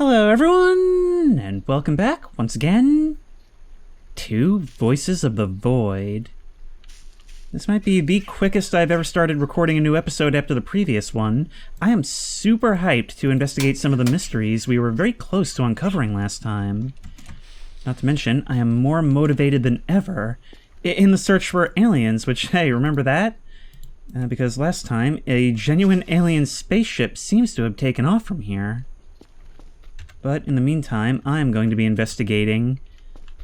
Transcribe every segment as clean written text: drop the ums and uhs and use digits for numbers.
Hello everyone, and welcome back once again to Voices of the Void. This might be the quickest I've ever started recording a new episode after the previous one. I am super hyped to investigate some of the mysteries we were very close to uncovering last time. Not to mention, I am more motivated than ever in the search for aliens, which, hey, remember that? Because last time, a genuine alien spaceship seems to have taken off from here. But in the meantime, I'm going to be investigating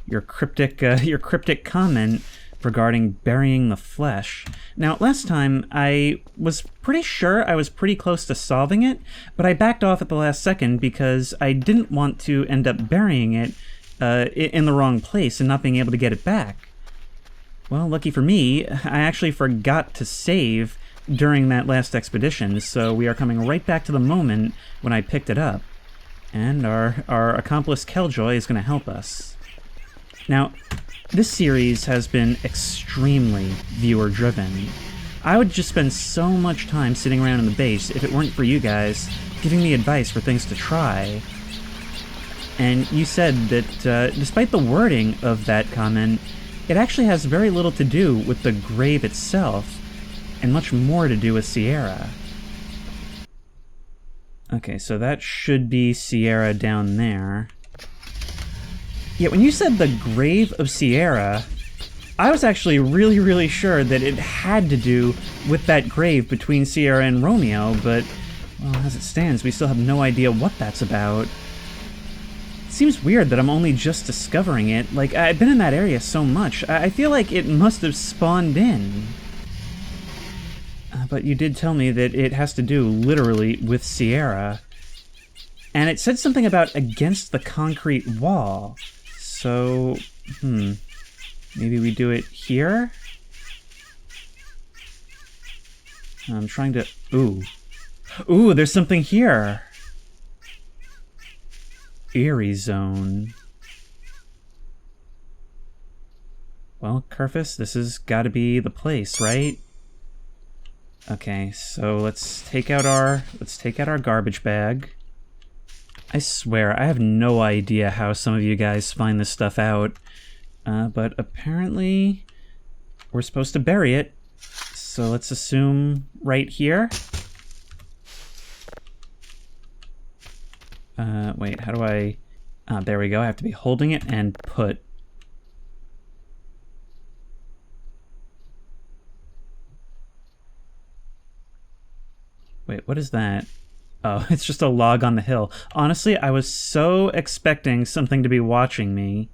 your cryptic comment regarding burying the flesh. Now, last time, I was pretty sure I was pretty close to solving it, but I backed off at the last second because I didn't want to end up burying it in the wrong place and not being able to get it back. Well, lucky for me, I actually forgot to save during that last expedition, so we are coming right back to the moment when I picked it up. And our accomplice Killjoy is going to help us. Now, this series has been extremely viewer-driven. I would just spend so much time sitting around in the base if it weren't for you guys giving me advice for things to try. And you said that despite the wording of that comment, it actually has very little to do with the grave itself, and much more to do with Sierra. Okay, so that should be Sierra down there. Yeah, when you said the grave of Sierra, I was actually really sure that it had to do with that grave between Sierra and Romeo, but, well, as it stands, we still have no idea what that's about. It seems weird that I'm only just discovering it. Like, I've been in that area so much, I feel like it must have spawned in. But you did tell me that it has to do, literally, with Sierra. And it said something about against the concrete wall. So, maybe we do it here? I'm trying to... Ooh, there's something here! Eerie zone. Well, Kerfus, this has got to be the place, right? Okay, so let's take out our garbage bag. I swear, I have no idea how some of you guys find this stuff out, but apparently we're supposed to bury it. So let's assume right here. Wait, how do I... there we go, I have to be holding it and put. Wait, what is that? Oh, it's just a log on the hill. Honestly, I was so expecting something to be watching me.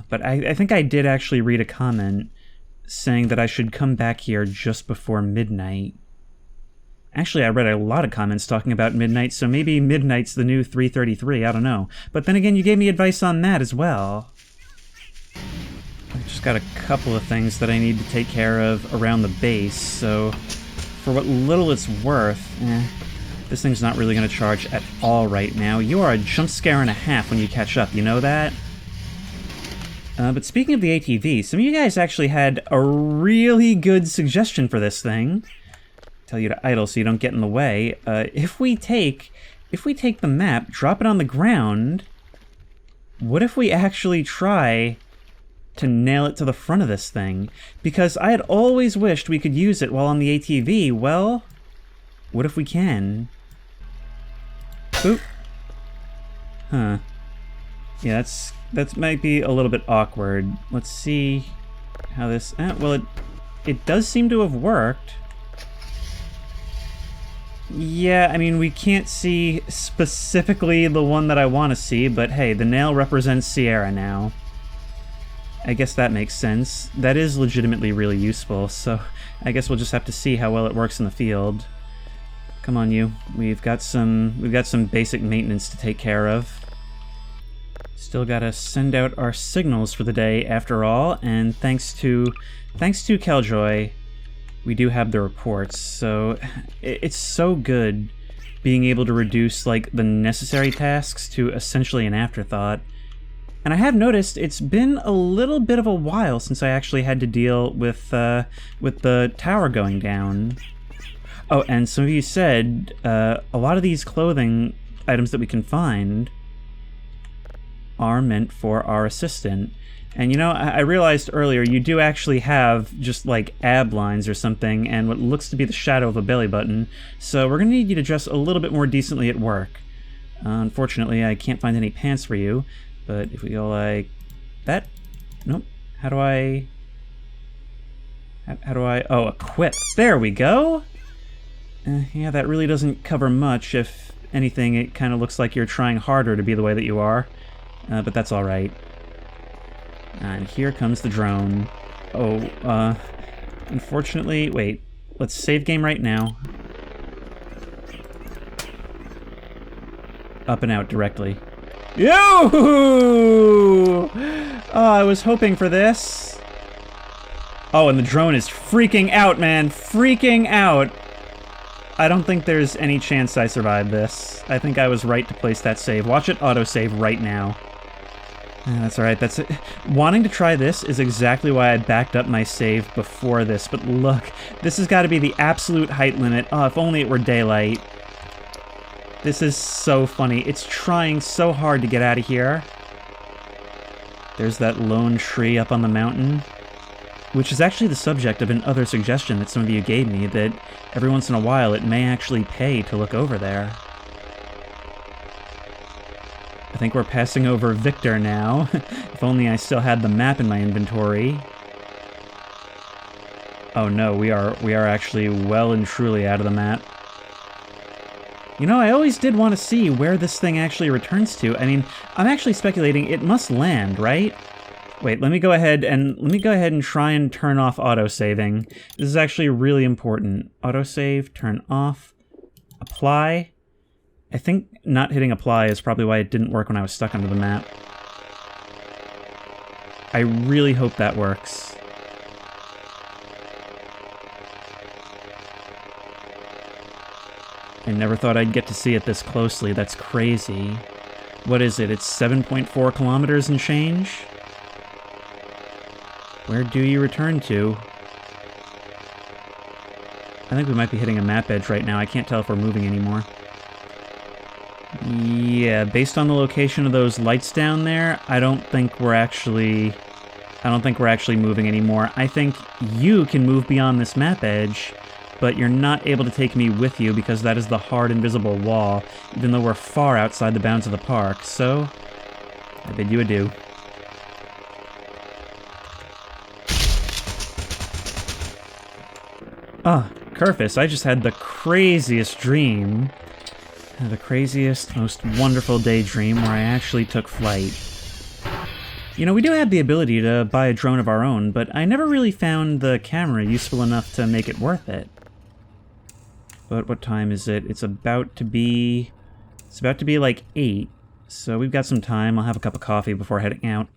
But I think I did actually read a comment saying that I should come back here just before midnight. Actually, I read a lot of comments talking about midnight, so maybe midnight's the new 3:33, I don't know. But then again, you gave me advice on that as well. I've just got a couple of things that I need to take care of around the base, so... For what little it's worth, this thing's not really going to charge at all right now. You are a jump scare and a half when you catch up, you know that? But speaking of the ATV, some of you guys actually had a really good suggestion for this thing. Tell you to idle so you don't get in the way. If we take the map, drop it on the ground, what if we actually try to nail it to the front of this thing? Because I had always wished we could use it while on the ATV. Well, what if we can? Oop. Huh. Yeah, that might be a little bit awkward. Let's see how this... well, it does seem to have worked. Yeah, I mean, we can't see specifically the one that I want to see, but hey, the nail represents Sierra now. I guess that makes sense. That is legitimately really useful, so I guess we'll just have to see how well it works in the field. Come on, you. We've got some basic maintenance to take care of. Still gotta send out our signals for the day after all, and thanks to Killjoy, we do have the reports, so it's so good being able to reduce, like, the necessary tasks to essentially an afterthought. And I have noticed it's been a little bit of a while since I actually had to deal with the tower going down. Oh, and some of you said a lot of these clothing items that we can find are meant for our assistant. And you know, I realized earlier you do actually have just like ab lines or something and what looks to be the shadow of a belly button, so we're gonna need you to dress a little bit more decently at work. Unfortunately, I can't find any pants for you, but if we go like that... Nope. How do I... Oh, equip. There we go! Yeah, that really doesn't cover much. If anything, it kind of looks like you're trying harder to be the way that you are. But that's alright. And here comes the drone. Oh, unfortunately... Wait. Let's save game right now. Up and out directly. Yo! Oh, I was hoping for this. Oh, and the drone is freaking out, man. Freaking out. I don't think there's any chance I survive this. I think I was right to place that save. Watch it autosave right now. That's alright, that's it. Wanting to try this is exactly why I backed up my save before this, but look, this has got to be the absolute height limit. Oh, if only it were daylight. This is so funny. It's trying so hard to get out of here. There's that lone tree up on the mountain, which is actually the subject of another suggestion that some of you gave me, that every once in a while it may actually pay to look over there. I think we're passing over Victor now. If only I still had the map in my inventory. Oh no, we are actually well and truly out of the map. You know, I always did want to see where this thing actually returns to. I mean, I'm actually speculating it must land, right? Wait, let me go ahead and try and turn off autosaving. This is actually really important. Autosave, turn off, apply. I think not hitting apply is probably why it didn't work when I was stuck under the map. I really hope that works. I never thought I'd get to see it this closely. That's crazy. What is it? It's 7.4 kilometers and change? Where do you return to? I think we might be hitting a map edge right now. I can't tell if we're moving anymore. Yeah, based on the location of those lights down there, I don't think we're actually moving anymore. I think you can move beyond this map edge, but you're not able to take me with you because that is the hard invisible wall, even though we're far outside the bounds of the park, so I bid you adieu. Ah, Kerfus, I just had the craziest dream. The craziest, most wonderful daydream where I actually took flight. You know, we do have the ability to buy a drone of our own, but I never really found the camera useful enough to make it worth it. But what time is it? It's about to be like 8, so we've got some time. I'll have a cup of coffee before heading out.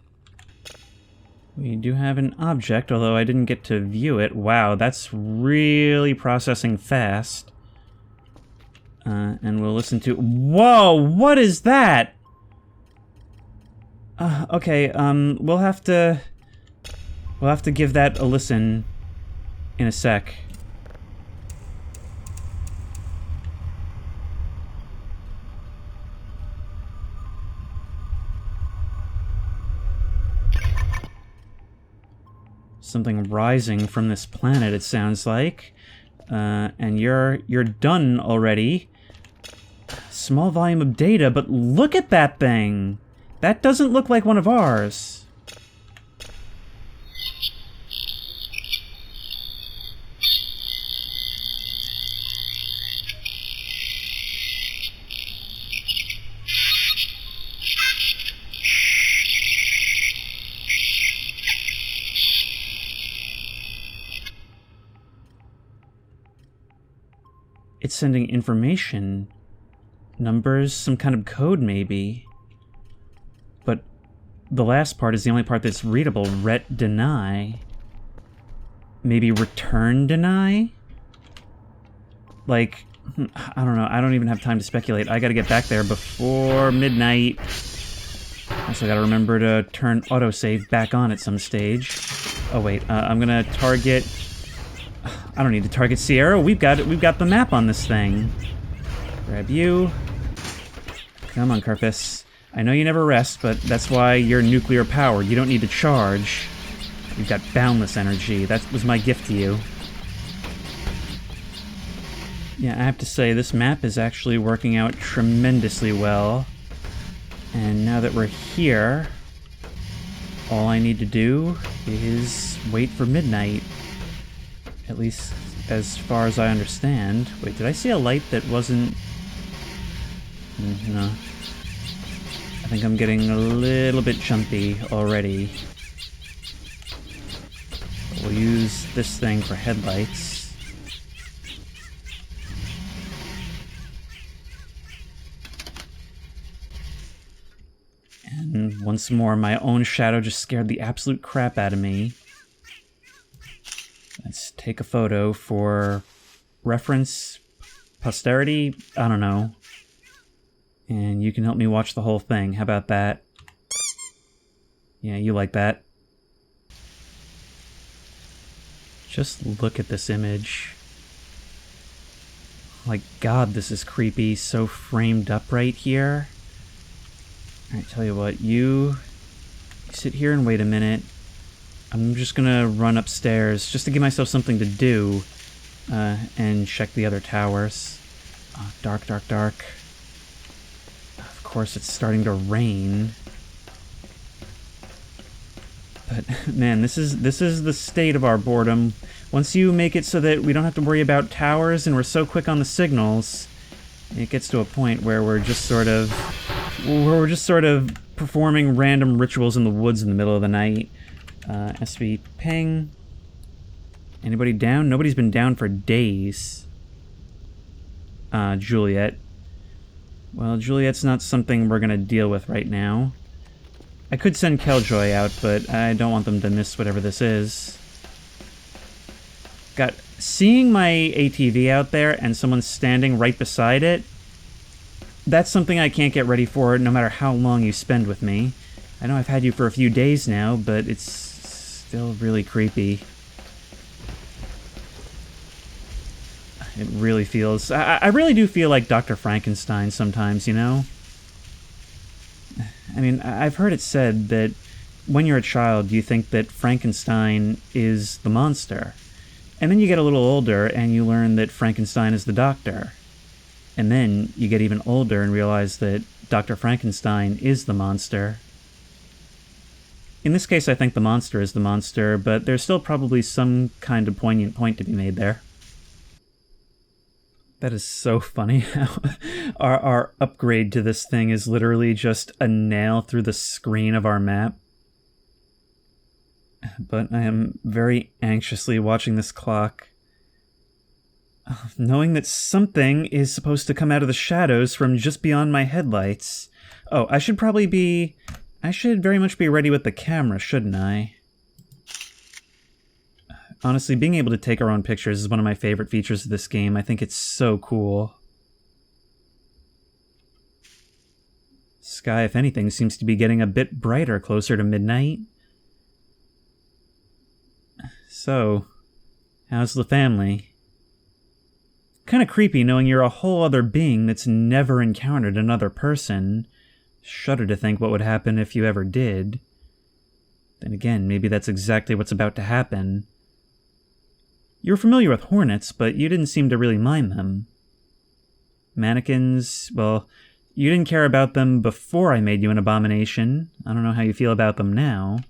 We do have an object, although I didn't get to view it. Wow, that's really processing fast. And we'll listen to... Whoa, what is that? Okay, we'll have to give that a listen in a sec. Something rising from this planet, it sounds like. And you're done already. Small volume of data, but look at that thing! That doesn't look like one of ours. It's sending information. Numbers, some kind of code maybe. But the last part is the only part that's readable. Ret deny. Maybe return deny? Like, I don't know. I don't even have time to speculate. I gotta get back there before midnight. Also gotta remember to turn autosave back on at some stage. Oh wait, I'm gonna target... I don't need to target Sierra. We've got the map on this thing. Grab you. Come on, Carpus. I know you never rest, but that's why you're nuclear powered. You don't need to charge. You've got boundless energy. That was my gift to you. Yeah, I have to say, this map is actually working out tremendously well. And now that we're here, all I need to do is wait for midnight. At least as far as I understand. Wait, did I see a light that wasn't... No. I think I'm getting a little bit jumpy already. We'll use this thing for headlights. And once more, my own shadow just scared the absolute crap out of me. Let's take a photo for reference, posterity, I don't know. And you can help me watch the whole thing. How about that? Yeah, you like that. Just look at this image. Like, God, this is creepy. So framed up right here. Alright, tell you what, you sit here and wait a minute. I'm just gonna run upstairs just to give myself something to do and check the other towers. Dark, dark, dark. Of course, it's starting to rain. But man, this is the state of our boredom. Once you make it so that we don't have to worry about towers and we're so quick on the signals, it gets to a point where we're just sort of performing random rituals in the woods in the middle of the night. SB ping. Anybody down? Nobody's been down for days. Juliet. Well, Juliet's not something we're gonna deal with right now. I could send Killjoy out, but I don't want them to miss whatever this is. Seeing my ATV out there and someone standing right beside it, that's something I can't get ready for no matter how long you spend with me. I know I've had you for a few days now, but it's still really creepy. It really feels... I really do feel like Dr. Frankenstein sometimes, you know? I mean, I've heard it said that when you're a child, you think that Frankenstein is the monster. And then you get a little older and you learn that Frankenstein is the doctor. And then you get even older and realize that Dr. Frankenstein is the monster. In this case, I think the monster is the monster, but there's still probably some kind of poignant point to be made there. That is so funny how our upgrade to this thing is literally just a nail through the screen of our map. But I am very anxiously watching this clock, knowing that something is supposed to come out of the shadows from just beyond my headlights. Oh, I should very much be ready with the camera, shouldn't I? Honestly, being able to take our own pictures is one of my favorite features of this game. I think it's so cool. Sky, if anything, seems to be getting a bit brighter closer to midnight. So, how's the family? Kinda creepy knowing you're a whole other being that's never encountered another person. Shudder to think what would happen if you ever did. Then again, maybe that's exactly what's about to happen. You were familiar with hornets, but you didn't seem to really mind them. Mannequins, well, you didn't care about them before I made you an abomination. I don't know how you feel about them now.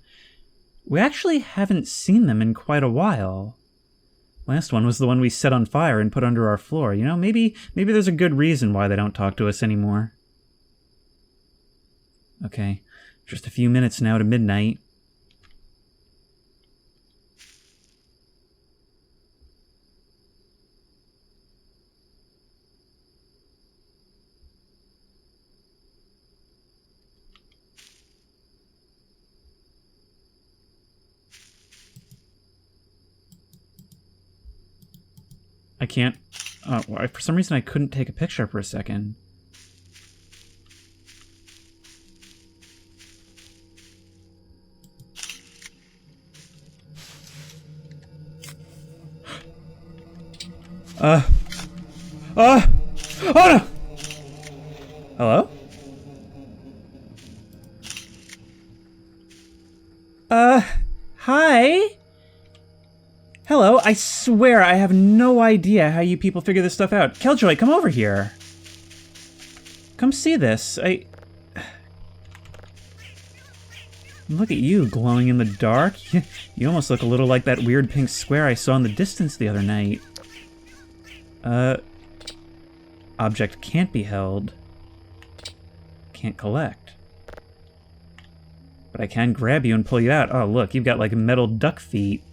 We actually haven't seen them in quite a while. Last one was the one we set on fire and put under our floor. You know, maybe there's a good reason why they don't talk to us anymore. Okay, just a few minutes now to midnight. I can't... for some reason I couldn't take a picture for a second. Oh no! Hello? Hi? Hello, I swear I have no idea how you people figure this stuff out. Killjoy, come over here. Come see this. Look at you, glowing in the dark. You almost look a little like that weird pink square I saw in the distance the other night. Object can't be held. Can't collect. But I can grab you and pull you out. Oh, look, you've got like metal duck feet.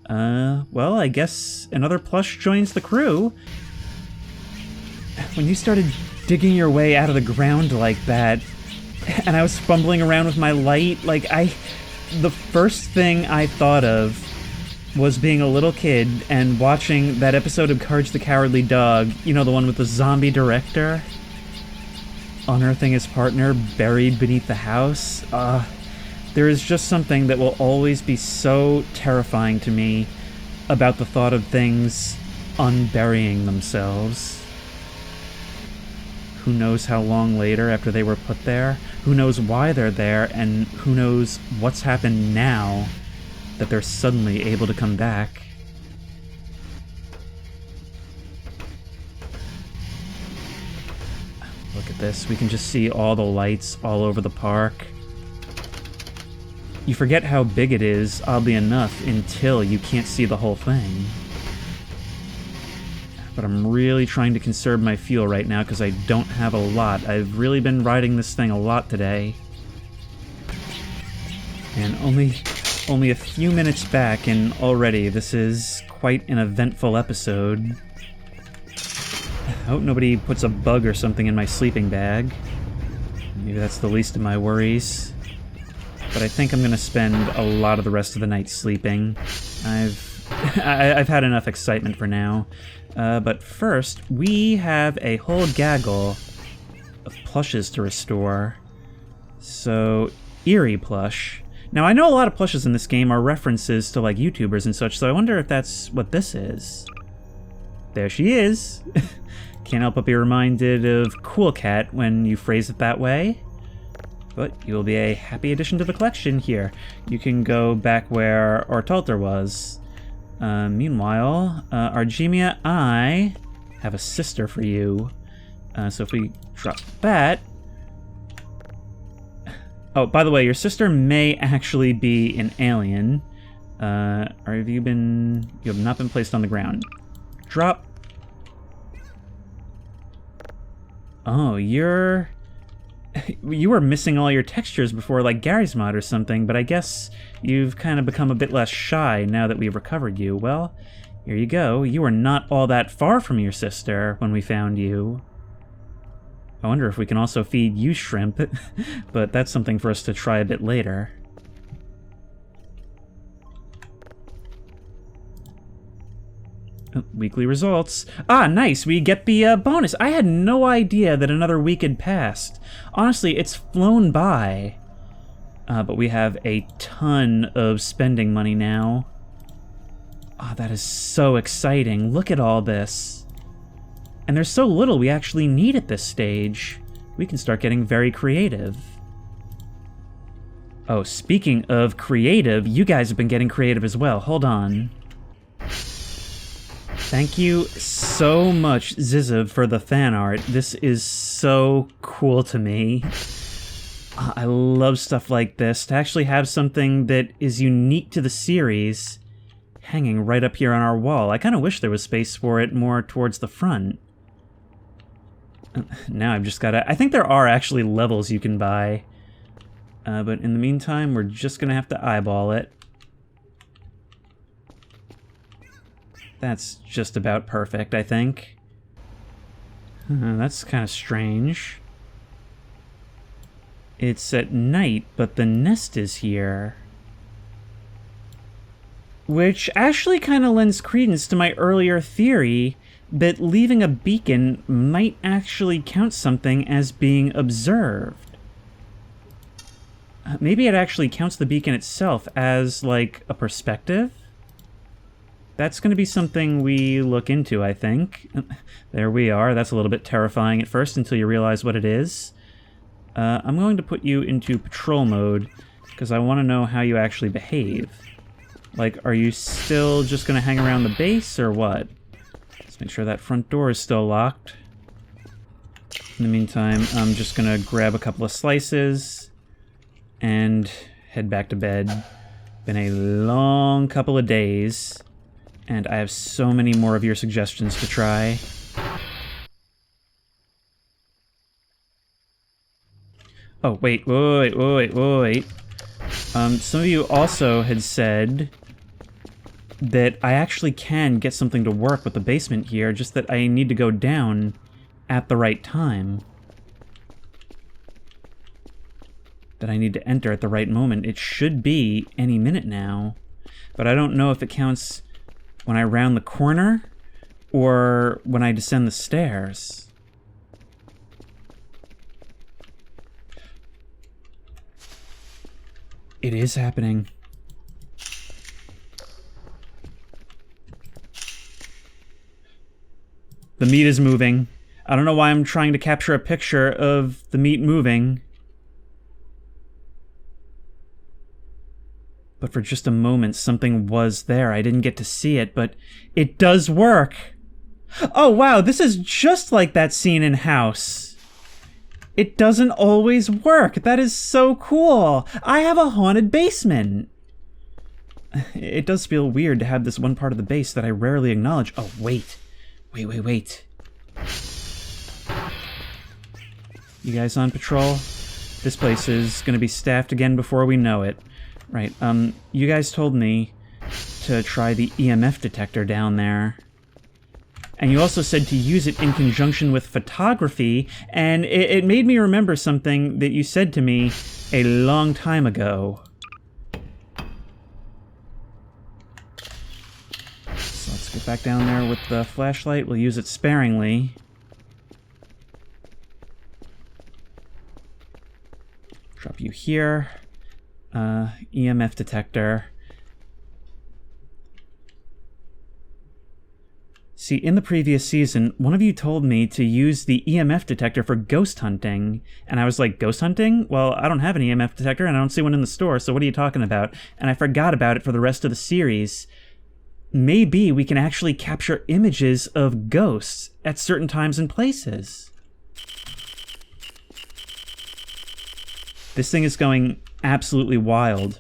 Well, I guess another plush joins the crew. When you started digging your way out of the ground like that, and I was fumbling around with my light, the first thing I thought of was being a little kid and watching that episode of Courage the Cowardly Dog, you know, the one with the zombie director? Unearthing his partner buried beneath the house. There is just something that will always be so terrifying to me about the thought of things unburying themselves. Who knows how long later after they were put there? Who knows why they're there? And who knows what's happened now that they're suddenly able to come back? Look at this. We can just see all the lights all over the park. You forget how big it is, oddly enough, until you can't see the whole thing. But I'm really trying to conserve my fuel right now because I don't have a lot. I've really been riding this thing a lot today. And only a few minutes back, and already this is quite an eventful episode. I hope nobody puts a bug or something in my sleeping bag. Maybe that's the least of my worries. But I think I'm gonna spend a lot of the rest of the night sleeping. I've had enough excitement for now. But first, we have a whole gaggle of plushes to restore. So, Eerie plush. Now, I know a lot of plushes in this game are references to, like, YouTubers and such, so I wonder if that's what this is. There she is! Can't help but be reminded of Cool Cat when you phrase it that way. But you'll be a happy addition to the collection here. You can go back where Ortalter was. Meanwhile, Argemia, I have a sister for you. So if we drop that... Oh, by the way, your sister may actually be an alien. Or have you been... You have not been placed on the ground. Drop. Oh, you're... You were missing all your textures before, like Gary's mod or something, but I guess you've kind of become a bit less shy now that we've recovered you. Well, here you go. You were not all that far from your sister when we found you. I wonder if we can also feed you shrimp, but that's something for us to try a bit later. Weekly results. Ah, nice, we get the bonus. I had no idea that another week had passed. Honestly, it's flown by. But we have a ton of spending money now. Ah, that is so exciting. Look at all this. And there's so little we actually need at this stage. We can start getting very creative. Oh, speaking of creative, you guys have been getting creative as well. Hold on. Thank you so much, Ziziv, for the fan art. This is so cool to me. I love stuff like this. To actually have something that is unique to the series hanging right up here on our wall. I kind of wish there was space for it more towards the front. Now I've just gotta... I think there are actually levels you can buy. But in the meantime, we're just gonna have to eyeball it. That's just about perfect, I think. That's kind of strange. It's at night, but the nest is here. Which actually kind of lends credence to my earlier theory that leaving a beacon might actually count something as being observed. Maybe it actually counts the beacon itself as, like, a perspective? That's going to be something we look into, I think. There we are. That's a little bit terrifying at first until you realize what it is. I'm going to put you into patrol mode, because I want to know how you actually behave. Like, are you still just going to hang around the base, or what? Let's make sure that front door is still locked. In the meantime, I'm just going to grab a couple of slices and head back to bed. Been a long couple of days, and I have so many more of your suggestions to try. Oh, wait. Some of you also had said that I actually can get something to work with the basement here, just that I need to go down at the right time. That I need to enter at the right moment. It should be any minute now, but I don't know if it counts when I round the corner or when I descend the stairs. It is happening. The meat is moving. I don't know why I'm trying to capture a picture of the meat moving. But for just a moment, something was there. I didn't get to see it, but it does work. Oh, wow, this is just like that scene in House. It doesn't always work. That is so cool. I have a haunted basement. It does feel weird to have this one part of the base that I rarely acknowledge. Oh, wait. Wait. You guys on patrol? This place is going to be staffed again before we know it. Right, you guys told me to try the EMF detector down there. And you also said to use it in conjunction with photography, and it made me remember something that you said to me a long time ago. So let's get back down there with the flashlight. We'll use it sparingly. Drop you here. EMF detector. See, in the previous season, one of you told me to use the EMF detector for ghost hunting, and I was like, ghost hunting? Well, I don't have an EMF detector, and I don't see one in the store, so what are you talking about? And I forgot about it for the rest of the series. Maybe we can actually capture images of ghosts at certain times and places. This thing is going absolutely wild.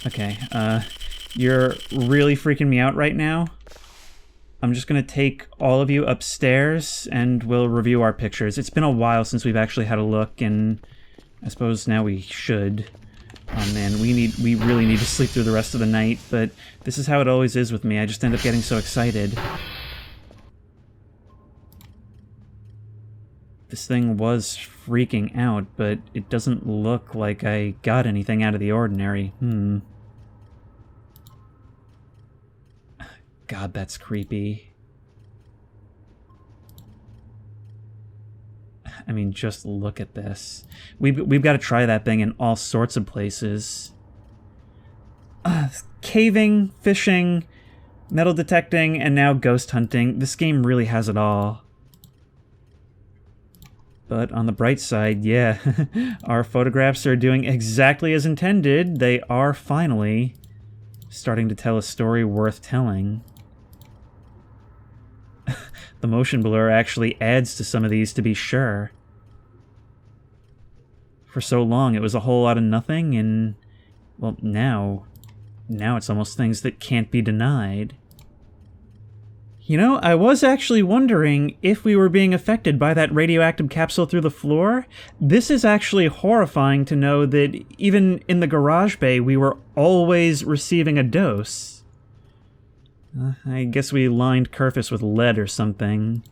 Okay, you're really freaking me out right now. I'm just gonna take all of you upstairs and we'll review our pictures. It's been a while since we've actually had a look, and I suppose now we should. Oh man, we really need to sleep through the rest of the night, but this is how it always is with me. I just end up getting so excited. This thing was freaking out, but it doesn't look like I got anything out of the ordinary. God, that's creepy. I mean, just look at this. We've got to try that thing in all sorts of places. Caving, fishing, metal detecting, and now ghost hunting. This game really has it all. But on the bright side, yeah, our photographs are doing exactly as intended. They are finally starting to tell a story worth telling. The motion blur actually adds to some of these, to be sure. For so long, it was a whole lot of nothing, and, well, now it's almost things that can't be denied. You know, I was actually wondering if we were being affected by that radioactive capsule through the floor. This is actually horrifying to know that even in the garage bay, we were always receiving a dose. I guess we lined Kerfus with lead or something.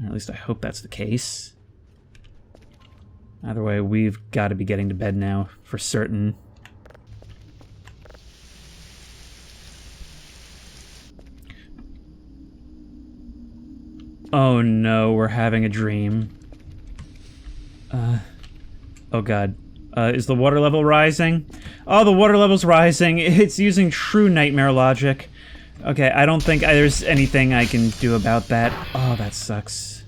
Or at least I hope that's the case. Either way, we've got to be getting to bed now, for certain. Oh no, we're having a dream. Oh god. Is the water level rising? Oh, the water level's rising. It's using true nightmare logic. Okay, I don't think there's anything I can do about that. Oh, that sucks.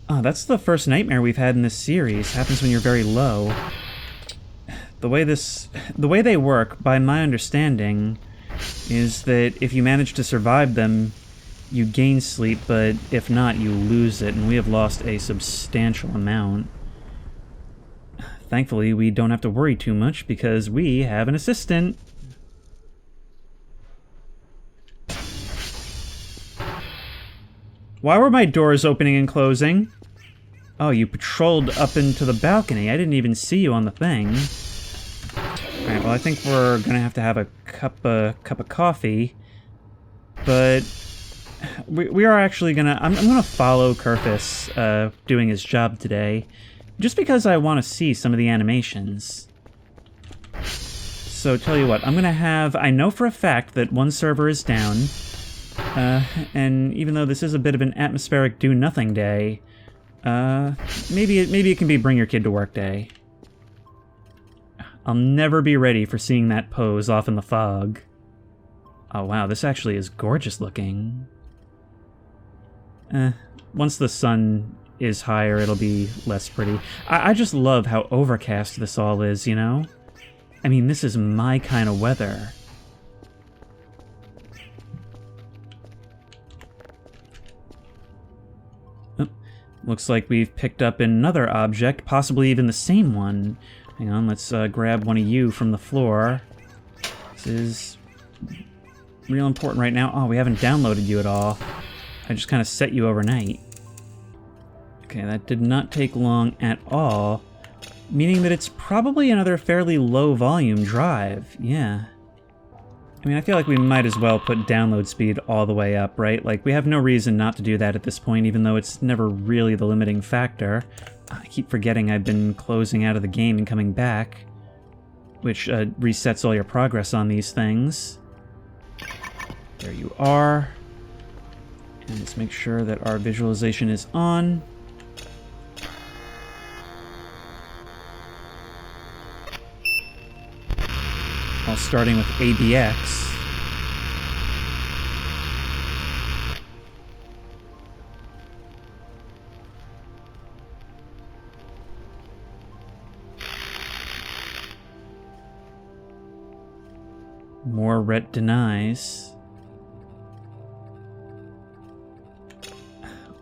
Oh, that's the first nightmare we've had in this series. Happens when you're very low. The way they work, by my understanding, is that if you manage to survive them, you gain sleep, but if not, you lose it, and we have lost a substantial amount. Thankfully, we don't have to worry too much because we have an assistant. Why were my doors opening and closing? Oh, you patrolled up into the balcony. I didn't even see you on the thing. Alright, well, I think we're gonna have to have a cup of coffee. But we are actually gonna... I'm gonna follow Kerfus doing his job today. Just because I want to see some of the animations. So, tell you what, I'm gonna have... I know for a fact that one server is down. And even though this is a bit of an atmospheric do-nothing day, maybe it can be bring your kid to work day. I'll never be ready for seeing that pose off in the fog. Oh wow, this actually is gorgeous looking. Once the sun is higher, it'll be less pretty. I just love how overcast this all is, you know? I mean, this is my kind of weather. Oh, looks like we've picked up another object, possibly even the same one. Hang on, let's grab one of you from the floor. This is real important right now. Oh, we haven't downloaded you at all. I just kind of set you overnight. Okay, that did not take long at all, meaning that it's probably another fairly low volume drive, yeah. I mean, I feel like we might as well put download speed all the way up, right? Like, we have no reason not to do that at this point, even though it's never really the limiting factor. I keep forgetting I've been closing out of the game and coming back, which resets all your progress on these things. There you are. And let's make sure that our visualization is on. All starting with ABX. More Rhett denies.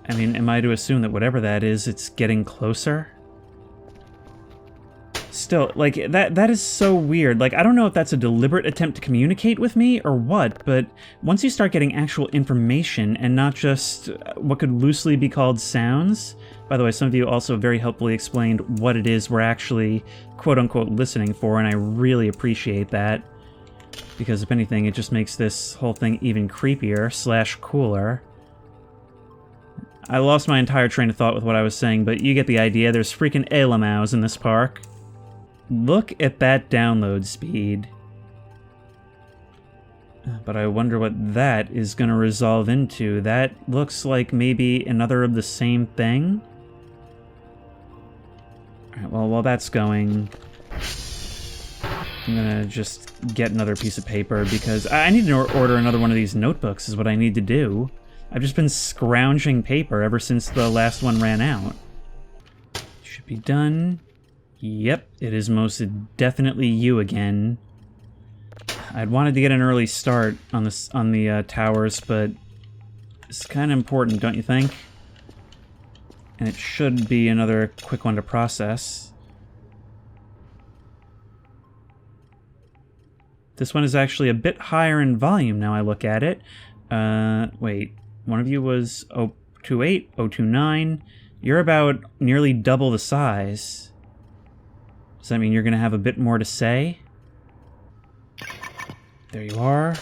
I mean, am I to assume that whatever that is, it's getting closer? Still, like, that is so weird. Like, I don't know if that's a deliberate attempt to communicate with me or what, but once you start getting actual information and not just what could loosely be called sounds... By the way, some of you also very helpfully explained what it is we're actually quote-unquote listening for, and I really appreciate that. Because if anything, it just makes this whole thing even creepier / cooler. I lost my entire train of thought with what I was saying, but you get the idea. There's freaking Elamaus in this park. Look at that download speed. But I wonder what that is going to resolve into. That looks like maybe another of the same thing. Alright, well, while that's going, I'm going to just get another piece of paper because I need to order another one of these notebooks is what I need to do. I've just been scrounging paper ever since the last one ran out. Should be done. Yep, it is most definitely you again. I'd wanted to get an early start on the towers, but it's kind of important, don't you think? And it should be another quick one to process. This one is actually a bit higher in volume now I look at it. Wait, one of you was 028, 029. You're about nearly double the size. Does that mean you're going to have a bit more to say? There you are.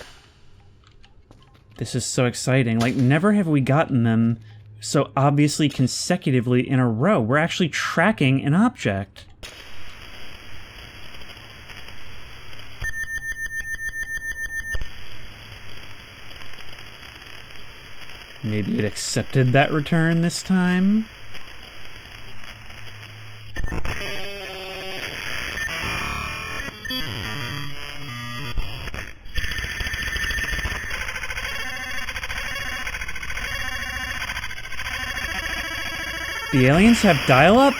This is so exciting. Like, never have we gotten them so obviously consecutively in a row. We're actually tracking an object. Maybe it accepted that return this time? The aliens have dial-up?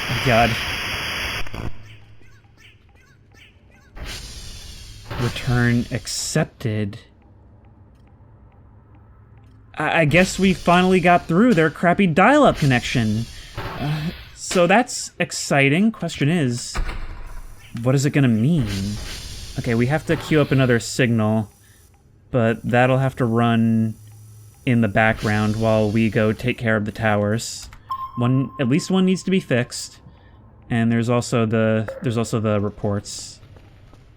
Oh god. Return accepted. I guess we finally got through their crappy dial-up connection. So that's exciting. Question is, what is it gonna mean? Okay, we have to queue up another signal, but that'll have to run in the background while we go take care of the towers. At least one needs to be fixed, and there's also the reports.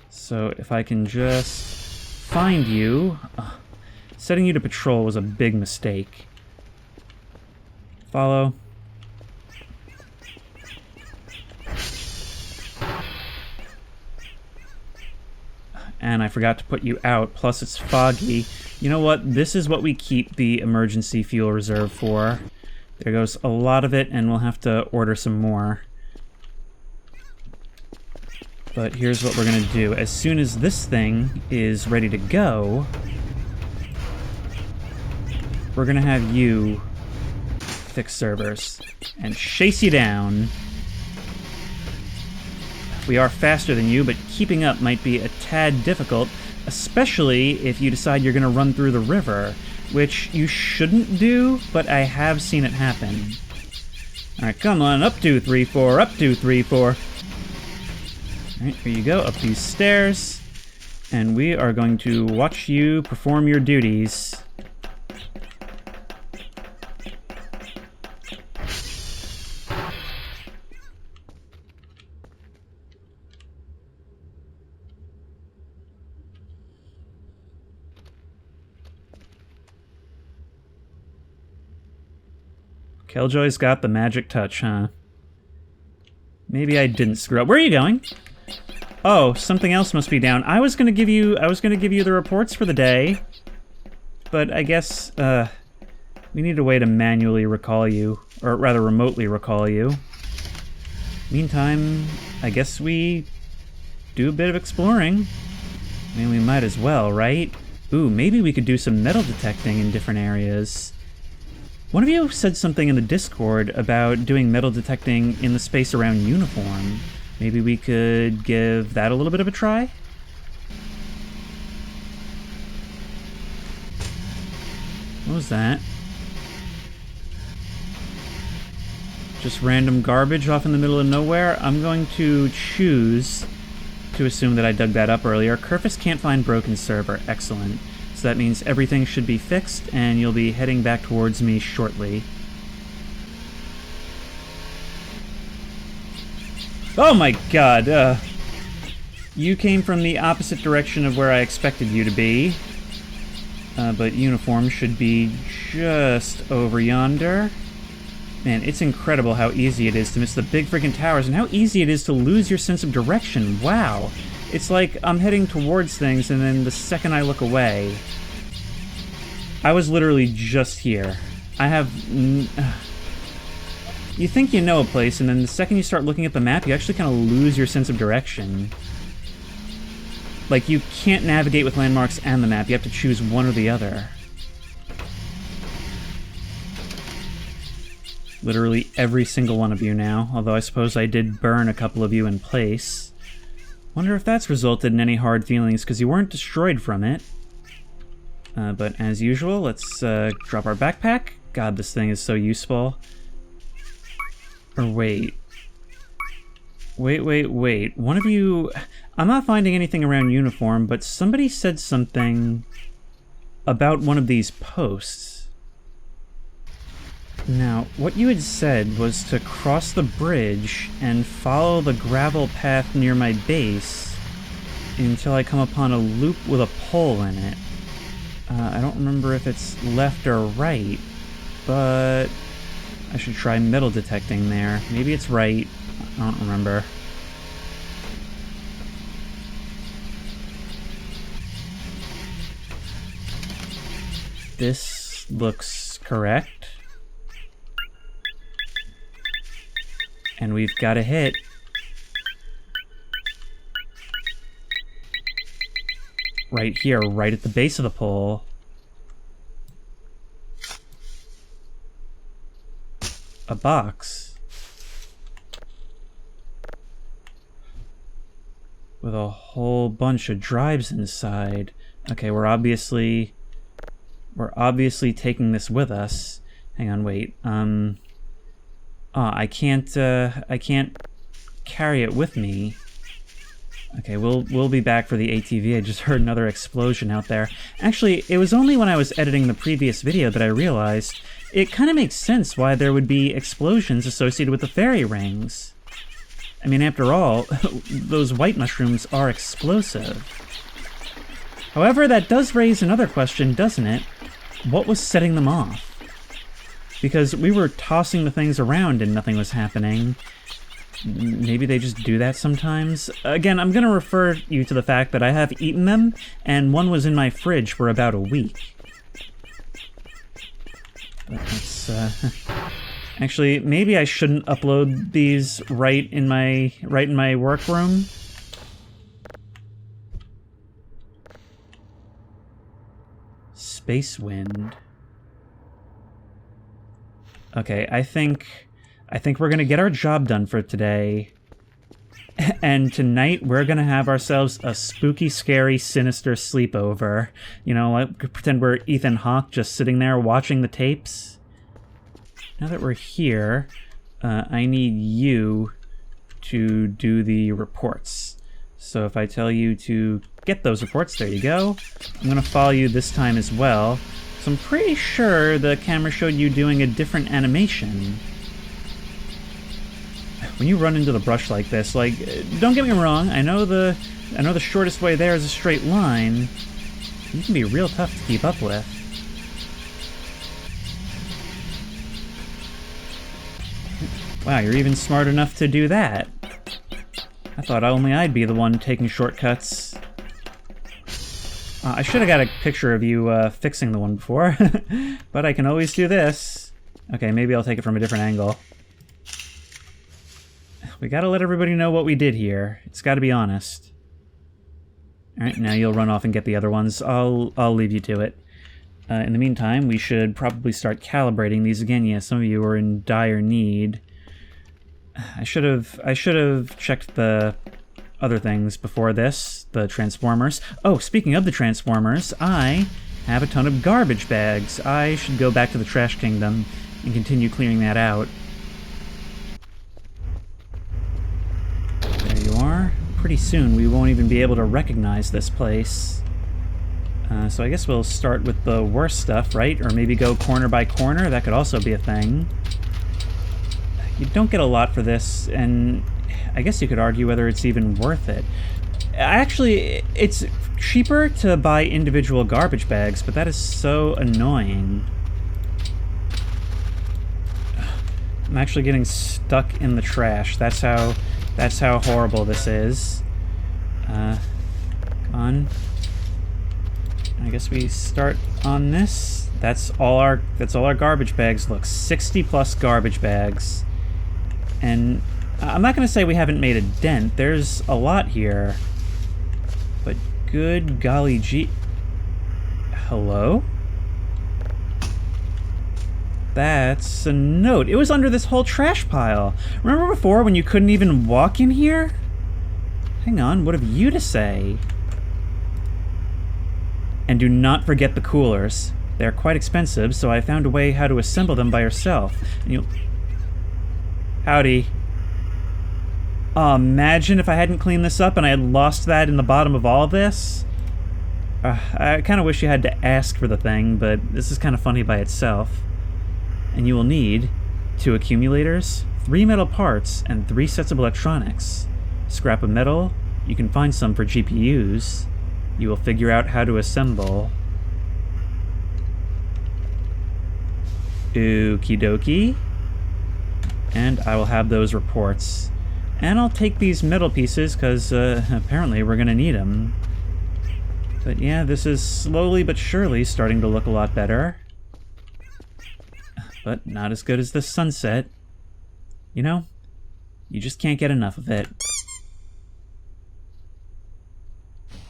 So if I can just find you, setting you to patrol was a big mistake. Follow. And I forgot to put you out, plus it's foggy. You know what? This is what we keep the emergency fuel reserve for. There goes a lot of it, and we'll have to order some more. But here's what we're gonna do. As soon as this thing is ready to go, we're gonna have you fix servers and chase you down. We are faster than you, but keeping up might be a tad difficult, especially if you decide you're going to run through the river, which you shouldn't do, but I have seen it happen. Alright, come on, up 2, 3, 4, up 2, 3, 4. Alright, here you go, up these stairs, and we are going to watch you perform your duties. Killjoy's got the magic touch, huh? Maybe I didn't screw up. Where are you going? Oh, something else must be down. I was gonna give you the reports for the day, but I guess we need a way to manually recall you, or rather remotely recall you. Meantime, I guess we do a bit of exploring. I mean, we might as well, right? Ooh, maybe we could do some metal detecting in different areas. One of you said something in the Discord about doing metal detecting in the space around Uniform. Maybe we could give that a little bit of a try? What was that? Just random garbage off in the middle of nowhere? I'm going to choose to assume that I dug that up earlier. Kerfus can't find broken server. Excellent. So that means everything should be fixed, and you'll be heading back towards me shortly. Oh my god, you came from the opposite direction of where I expected you to be. But Uniform should be just over yonder. Man, it's incredible how easy it is to miss the big freaking towers, and how easy it is to lose your sense of direction. Wow. It's like I'm heading towards things, and then the second I look away... I was literally just here. I have... You think you know a place, and then the second you start looking at the map, you actually kind of lose your sense of direction. Like, you can't navigate with landmarks and the map. You have to choose one or the other. Literally every single one of you now, although I suppose I did burn a couple of you in place. Wonder if that's resulted in any hard feelings, because you weren't destroyed from it. But as usual, let's drop our backpack. God, this thing is so useful. Or wait. Wait. One of you... I'm not finding anything around Uniform, but somebody said something about one of these posts. Now, what you had said was to cross the bridge and follow the gravel path near my base until I come upon a loop with a pole in it. I don't remember if it's left or right, but I should try metal detecting there. Maybe it's right. I don't remember. This looks correct. And we've got a hit. Right here, right at the base of the pole. A box. With a whole bunch of drives inside. Okay, we're obviously taking this with us. Hang on, wait. I can't carry it with me. Okay, we'll be back for the ATV. I just heard another explosion out there. Actually, it was only when I was editing the previous video that I realized it kind of makes sense why there would be explosions associated with the fairy rings. I mean, after all, those white mushrooms are explosive. However, that does raise another question, doesn't it? What was setting them off? Because we were tossing the things around and nothing was happening. Maybe they just do that sometimes. Again, I'm going to refer you to the fact that I have eaten them, and one was in my fridge for about a week. But that's, actually, maybe I shouldn't upload these right in my workroom. Space wind. Okay, I think we're gonna get our job done for today. And tonight we're gonna have ourselves a spooky, scary, sinister sleepover. You know, like pretend we're Ethan Hawke just sitting there watching the tapes. Now that we're here, I need you to do the reports. So if I tell you to get those reports, there you go. I'm gonna follow you this time as well. So I'm pretty sure the camera showed you doing a different animation. When you run into the brush like this, like, don't get me wrong, I know the shortest way there is a straight line. You can be real tough to keep up with. Wow, you're even smart enough to do that. I thought only I'd be the one taking shortcuts. I should have got a picture of you fixing the one before, but I can always do this. Okay, maybe I'll take it from a different angle. We gotta let everybody know what we did here. It's gotta be honest. Alright, now you'll run off and get the other ones. I'll leave you to it. In the meantime, we should probably start calibrating these again. Yeah, some of you are in dire need. I should have checked the other things before this, the Transformers. Oh, speaking of the Transformers, I have a ton of garbage bags. I should go back to the Trash Kingdom and continue clearing that out. There you are. Pretty soon we won't even be able to recognize this place. So I guess we'll start with the worst stuff, right? Or maybe go corner by corner. That could also be a thing. You don't get a lot for this, and I guess you could argue whether it's even worth it. Actually, it's cheaper to buy individual garbage bags, but that is so annoying. I'm actually getting stuck in the trash. That's how horrible this is. Come on. I guess we start on this. That's all our garbage bags. Look, 60 plus garbage bags. And I'm not going to say we haven't made a dent. There's a lot here. But good golly gee... Hello? That's a note. It was under this whole trash pile. Remember before when you couldn't even walk in here? Hang on, what have you to say? And do not forget the coolers. They're quite expensive, so I found a way how to assemble them by yourself. And you'll... Howdy. Oh, imagine if I hadn't cleaned this up and I had lost that in the bottom of all this. I kind of wish you had to ask for the thing, but this is kind of funny by itself. And you will need 2 accumulators, 3 metal parts, and 3 sets of electronics. Scrap of metal, you can find some for GPUs. You will figure out how to assemble. Okie dokie. And I will have those reports. And I'll take these metal pieces, because apparently we're going to need them. But yeah, this is slowly but surely starting to look a lot better. But not as good as the sunset. You know, you just can't get enough of it.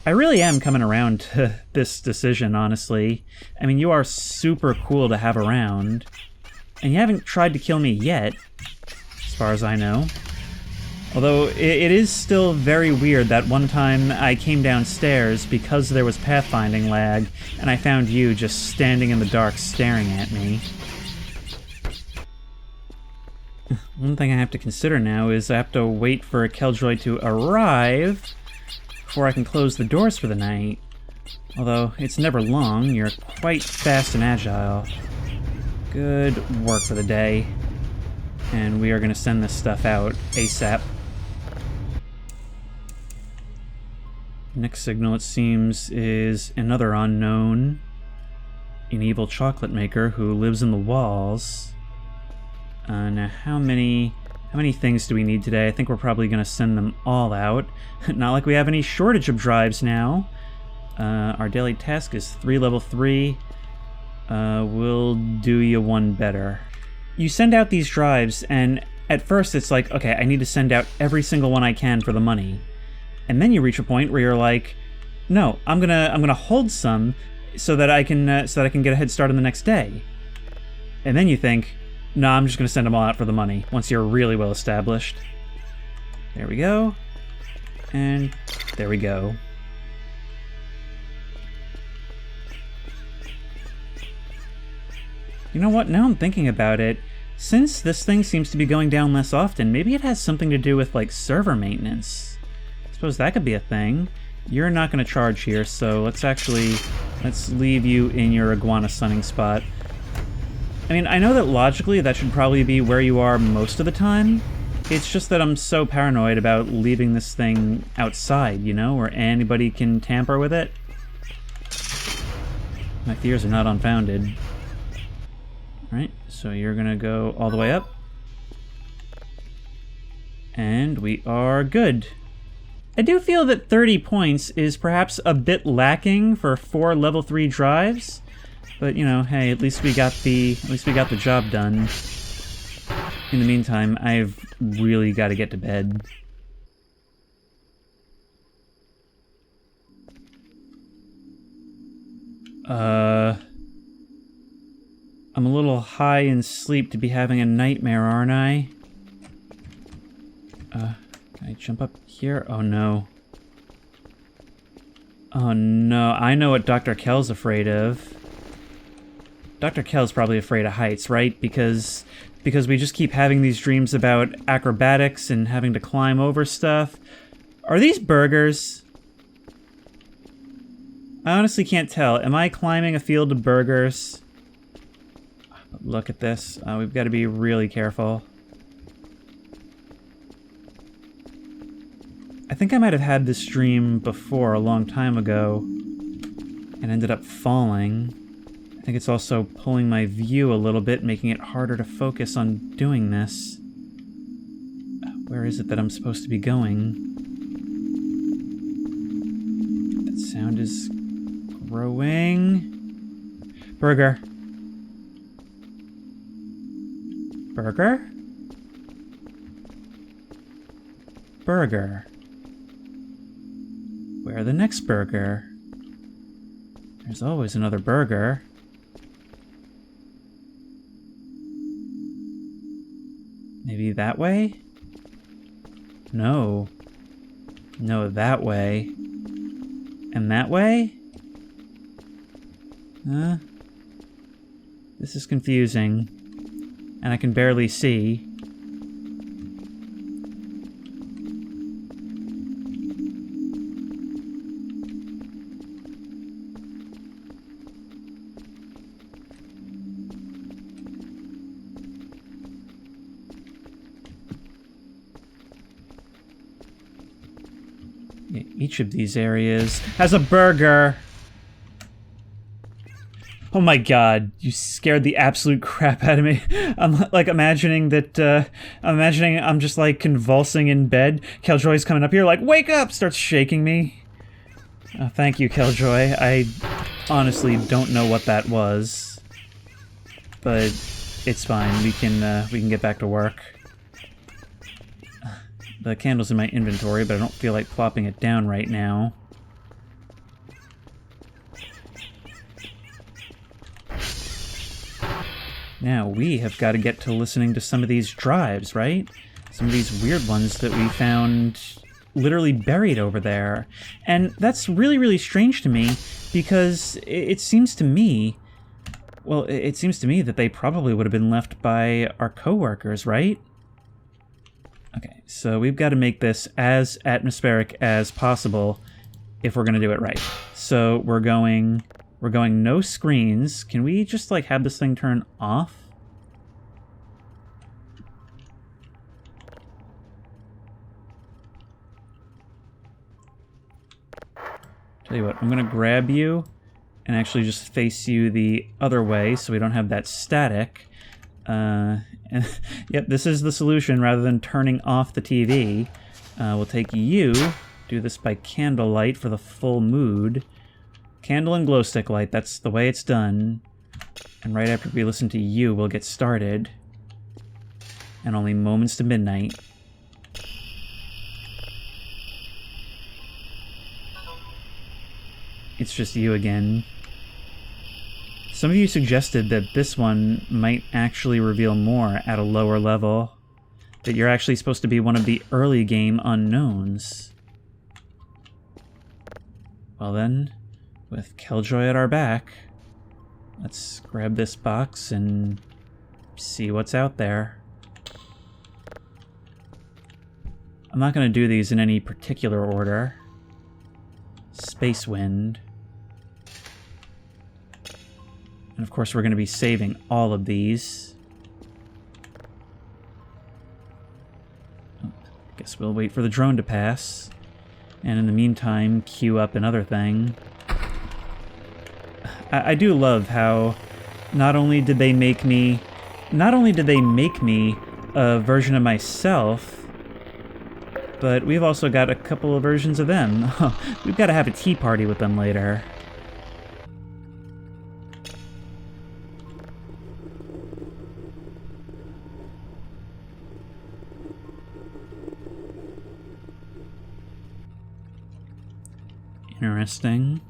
I really am coming around to this decision, honestly. I mean, you are super cool to have around. And you haven't tried to kill me yet, as far as I know. Although, it is still very weird that one time I came downstairs because there was pathfinding lag, and I found you just standing in the dark staring at me. One thing I have to consider now is I have to wait for a Killjoy to arrive before I can close the doors for the night. Although, it's never long, you're quite fast and agile. Good work for the day. And we are going to send this stuff out ASAP. Next signal, it seems, is another unknown. An evil chocolate maker who lives in the walls. Now, how many things do we need today? I think we're probably going to send them all out. Not like we have any shortage of drives now. Our daily task is 3 level 3. We'll do you one better. You send out these drives, and at first it's like, okay, I need to send out every single one I can for the money. And then you reach a point where you're like, no, I'm gonna hold some so that I can get a head start on the next day. And then you think, no, I'm just gonna send them all out for the money once you're really well established. There we go. And there we go. You know what, now I'm thinking about it, since this thing seems to be going down less often, maybe it has something to do with, like, server maintenance. I suppose that could be a thing. You're not going to charge here, so let's leave you in your iguana sunning spot. I mean, I know that logically that should probably be where you are most of the time. It's just that I'm so paranoid about leaving this thing outside, you know, where anybody can tamper with it. My fears are not unfounded. Alright, so you're gonna go all the way up. And we are good. I do feel that 30 points is perhaps a bit lacking for 4 level 3 drives. But, you know, hey, at least we got the job done. In the meantime, I've really got to get to bed. I'm a little high in sleep to be having a nightmare, aren't I? Can I jump up here? Oh no. Oh no, I know what Dr. Kell's afraid of. Dr. Kell's probably afraid of heights, right? Because we just keep having these dreams about acrobatics and having to climb over stuff. Are these burgers? I honestly can't tell. Am I climbing a field of burgers? Look at this. We've got to be really careful. I think I might have had this dream before a long time ago and ended up falling. I think it's also pulling my view a little bit, making it harder to focus on doing this. Where is it that I'm supposed to be going? That sound is growing. Burger. Burger? Burger. Where the next burger? There's always another burger. Maybe that way? No. No, that way. And that way? Huh? This is confusing. And I can barely see. Each of these areas has a burger. Oh my god, you scared the absolute crap out of me. I'm like imagining that, I'm just like convulsing in bed. Killjoy's coming up here like, wake up, starts shaking me. Thank you, Killjoy. I honestly don't know what that was, but it's fine. We can get back to work. The candle's in my inventory, but I don't feel like plopping it down right now. Now we have got to get to listening to some of these drives, right? Some of these weird ones that we found literally buried over there. And that's really, really strange to me, because it seems to me... Well, it seems to me that they probably would have been left by our coworkers, right? Okay, so we've got to make this as atmospheric as possible if we're going to do it right. So we're going no screens. Can we just, like, have this thing turn off? Tell you what, I'm going to grab you and actually just face you the other way so we don't have that static. And, yep, this is the solution. Rather than turning off the TV, we'll take you, do this by candlelight for the full mood. Candle and glow stick light, that's the way it's done. And right after we listen to you, we'll get started. And only moments to midnight. It's just you again. Some of you suggested that this one might actually reveal more at a lower level. That you're actually supposed to be one of the early game unknowns. Well then, with Killjoy at our back, let's grab this box and see what's out there. I'm not going to do these in any particular order. Space Wind. And of course we're going to be saving all of these. Guess we'll wait for the drone to pass. And in the meantime, queue up another thing. I do love how not only did they make me a version of myself, but we've also got a couple of versions of them. We've got to have a tea party with them later. Interesting.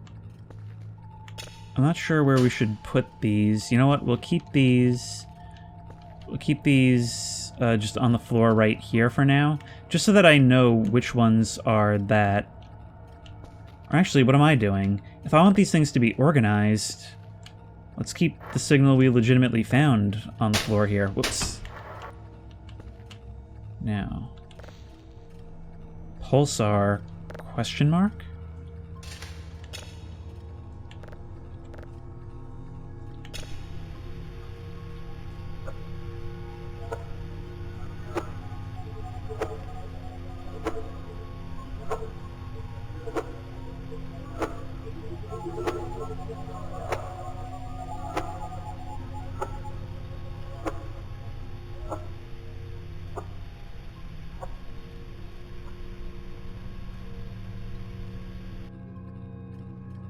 I'm not sure where we should put these. You know what? We'll keep these... just on the floor right here for now. Just so that I know which ones are that. Or actually, what am I doing? If I want these things to be organized, let's keep the signal we legitimately found on the floor here. Whoops. Now. Pulsar question mark?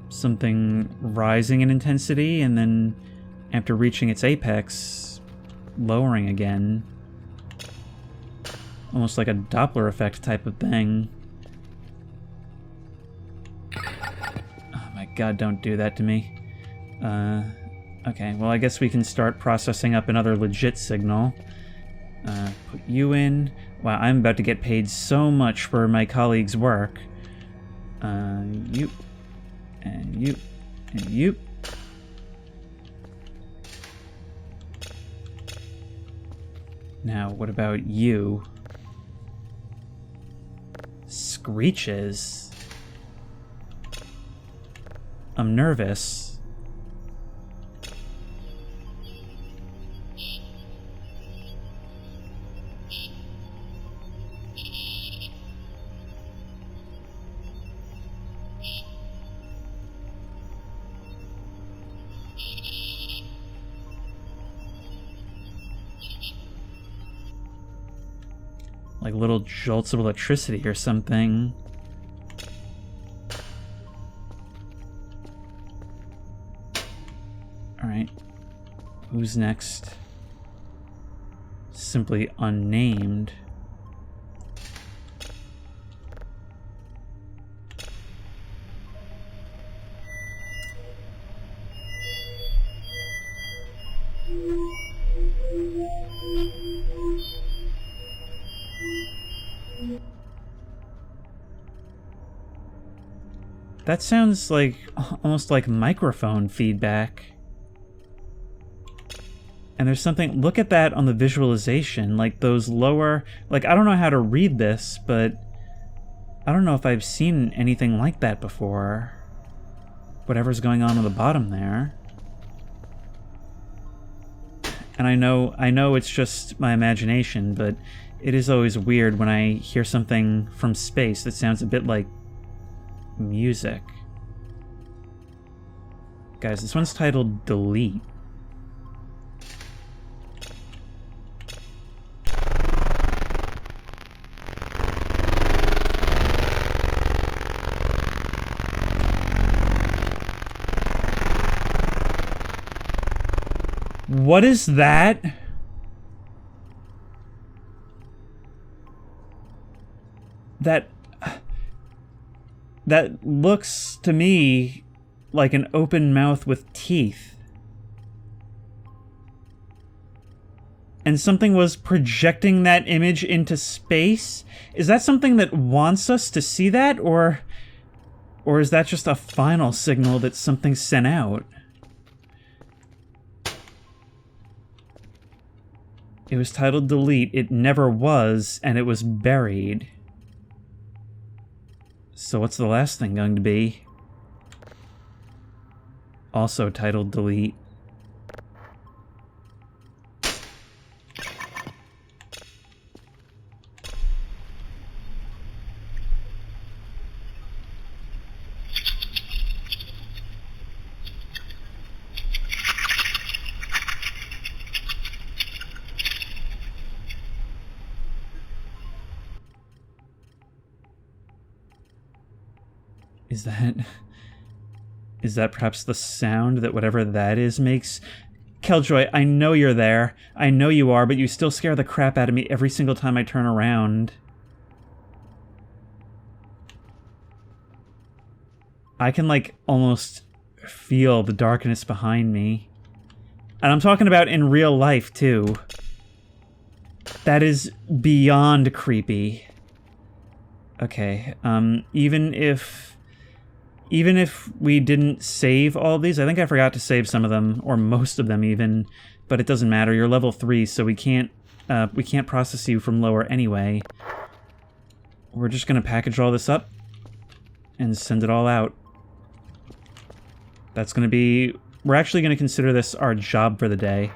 Something rising in intensity, and then after reaching its apex, lowering again. Almost like a Doppler effect type of thing. Oh my god, don't do that to me. Okay, well I guess we can start processing up another legit signal. Put you in. Wow, I'm about to get paid so much for my colleagues' work. You... And you, and you. Now, what about you? Screeches. I'm nervous. Like little jolts of electricity or something. Who's next? Simply unnamed. That sounds like almost like microphone feedback. And there's something, look at that on the visualization, like those lower, like I don't know how to read this, but I don't know if I've seen anything like that before. Whatever's going on the bottom there. And I know it's just my imagination, but it is always weird when I hear something from space that sounds a bit like music. Guys, this one's titled Delete. What is that? That looks to me like an open mouth with teeth. And something was projecting that image into space? Is that something that wants us to see that, or is that just a final signal that something sent out? It was titled Delete. It never was, and it was buried. So what's the last thing going to be? Also titled Delete. Is that perhaps the sound that whatever that is makes? Killjoy, I know you're there. I know you are, but you still scare the crap out of me every single time I turn around. I can, like, almost feel the darkness behind me. And I'm talking about in real life, too. That is beyond creepy. Okay, even if we didn't save all these, I think I forgot to save some of them, or most of them even, but it doesn't matter. You're level 3, so we can't process you from lower anyway. We're just gonna package all this up and send it all out. That's gonna be... We're actually gonna consider this our job for the day.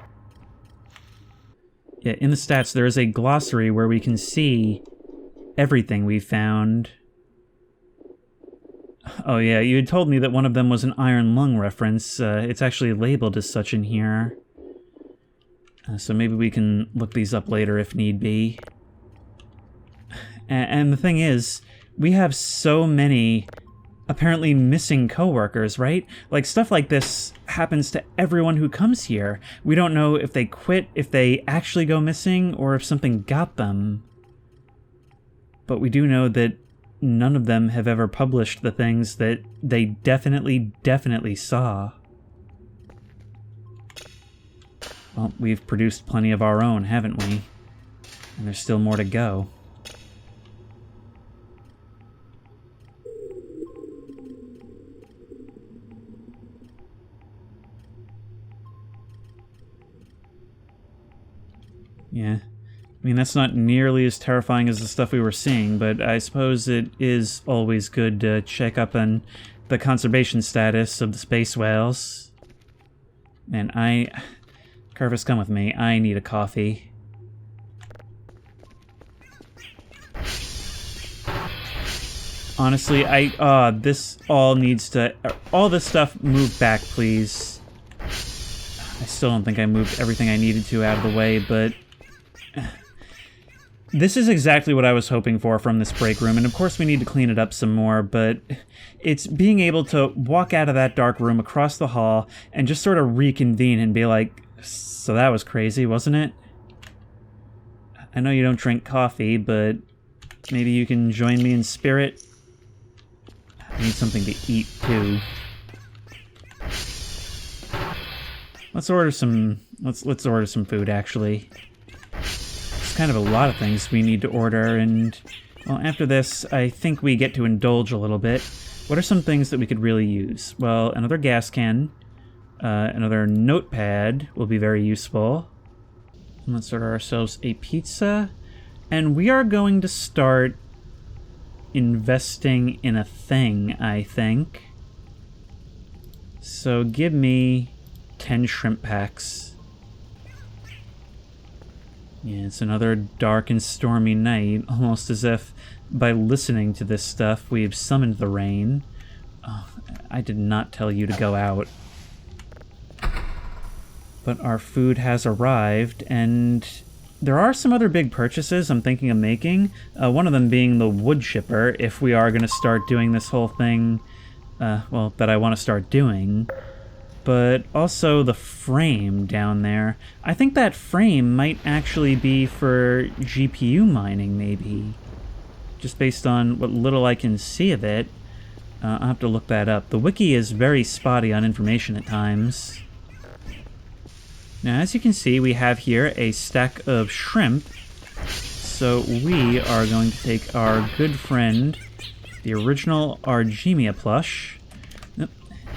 Yeah, in the stats, there is a glossary where we can see everything we found. Oh yeah, you had told me that one of them was an Iron Lung reference. It's actually labeled as such in here. So maybe we can look these up later if need be. And the thing is, we have so many apparently missing coworkers, right? Like, stuff like this happens to everyone who comes here. We don't know if they quit, if they actually go missing, or if something got them. But we do know that none of them have ever published the things that they definitely saw. Well, we've produced plenty of our own, haven't we? And there's still more to go. Yeah. I mean, that's not nearly as terrifying as the stuff we were seeing, but I suppose it is always good to check up on the conservation status of the space whales. And Curvis, come with me. I need a coffee. Honestly, this all needs to... All this stuff, move back, please. I still don't think I moved everything I needed to out of the way, but... This is exactly what I was hoping for from this break room, and of course we need to clean it up some more, but it's being able to walk out of that dark room across the hall and just sort of reconvene and be like, So that was crazy, wasn't it? I know you don't drink coffee, but maybe you can join me in spirit? I need something to eat, too. Let's order some... Let's order some food, actually. It's kind of a lot of things we need to order, and... Well, after this, I think we get to indulge a little bit. What are some things that we could really use? Well, another gas can. Another notepad will be very useful. And let's order ourselves a pizza. And we are going to start investing in a thing, I think. So give me 10 shrimp packs. Yeah, it's another dark and stormy night, almost as if by listening to this stuff we've summoned the rain. Oh, I did not tell you to go out. But our food has arrived, and there are some other big purchases I'm thinking of making. One of them being the wood chipper, if we are going to start doing this whole thing, well, that I want to start doing. But also the frame down there. I think that frame might actually be for GPU mining, maybe. Just based on what little I can see of it. I'll have to look that up. The wiki is very spotty on information at times. Now, as you can see, we have here a stack of shrimp. So we are going to take our good friend, the original Argemia plush,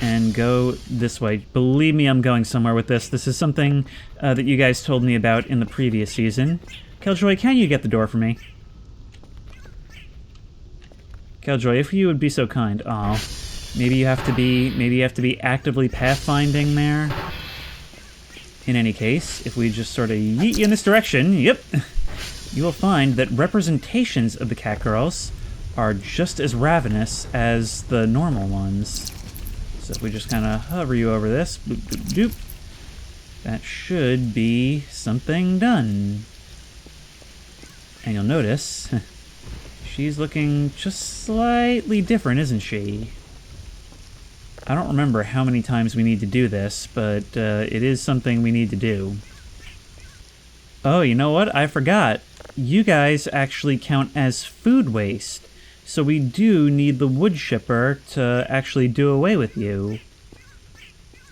and go this way. Believe me, I'm going somewhere with this. This is something that you guys told me about in the previous season. Killjoy, can you get the door for me? Killjoy, if you would be so kind. Oh, maybe you have to be actively pathfinding there. In any case, if we just sort of yeet you in this direction, yep, you will find that representations of the cat girls are just as ravenous as the normal ones. So if we just kind of hover you over this, boop, boop, doop, that should be something done. And you'll notice, she's looking just slightly different, isn't she? I don't remember how many times we need to do this, but it is something we need to do. Oh, you know what? I forgot. You guys actually count as food waste. So we do need the wood chipper to actually do away with you.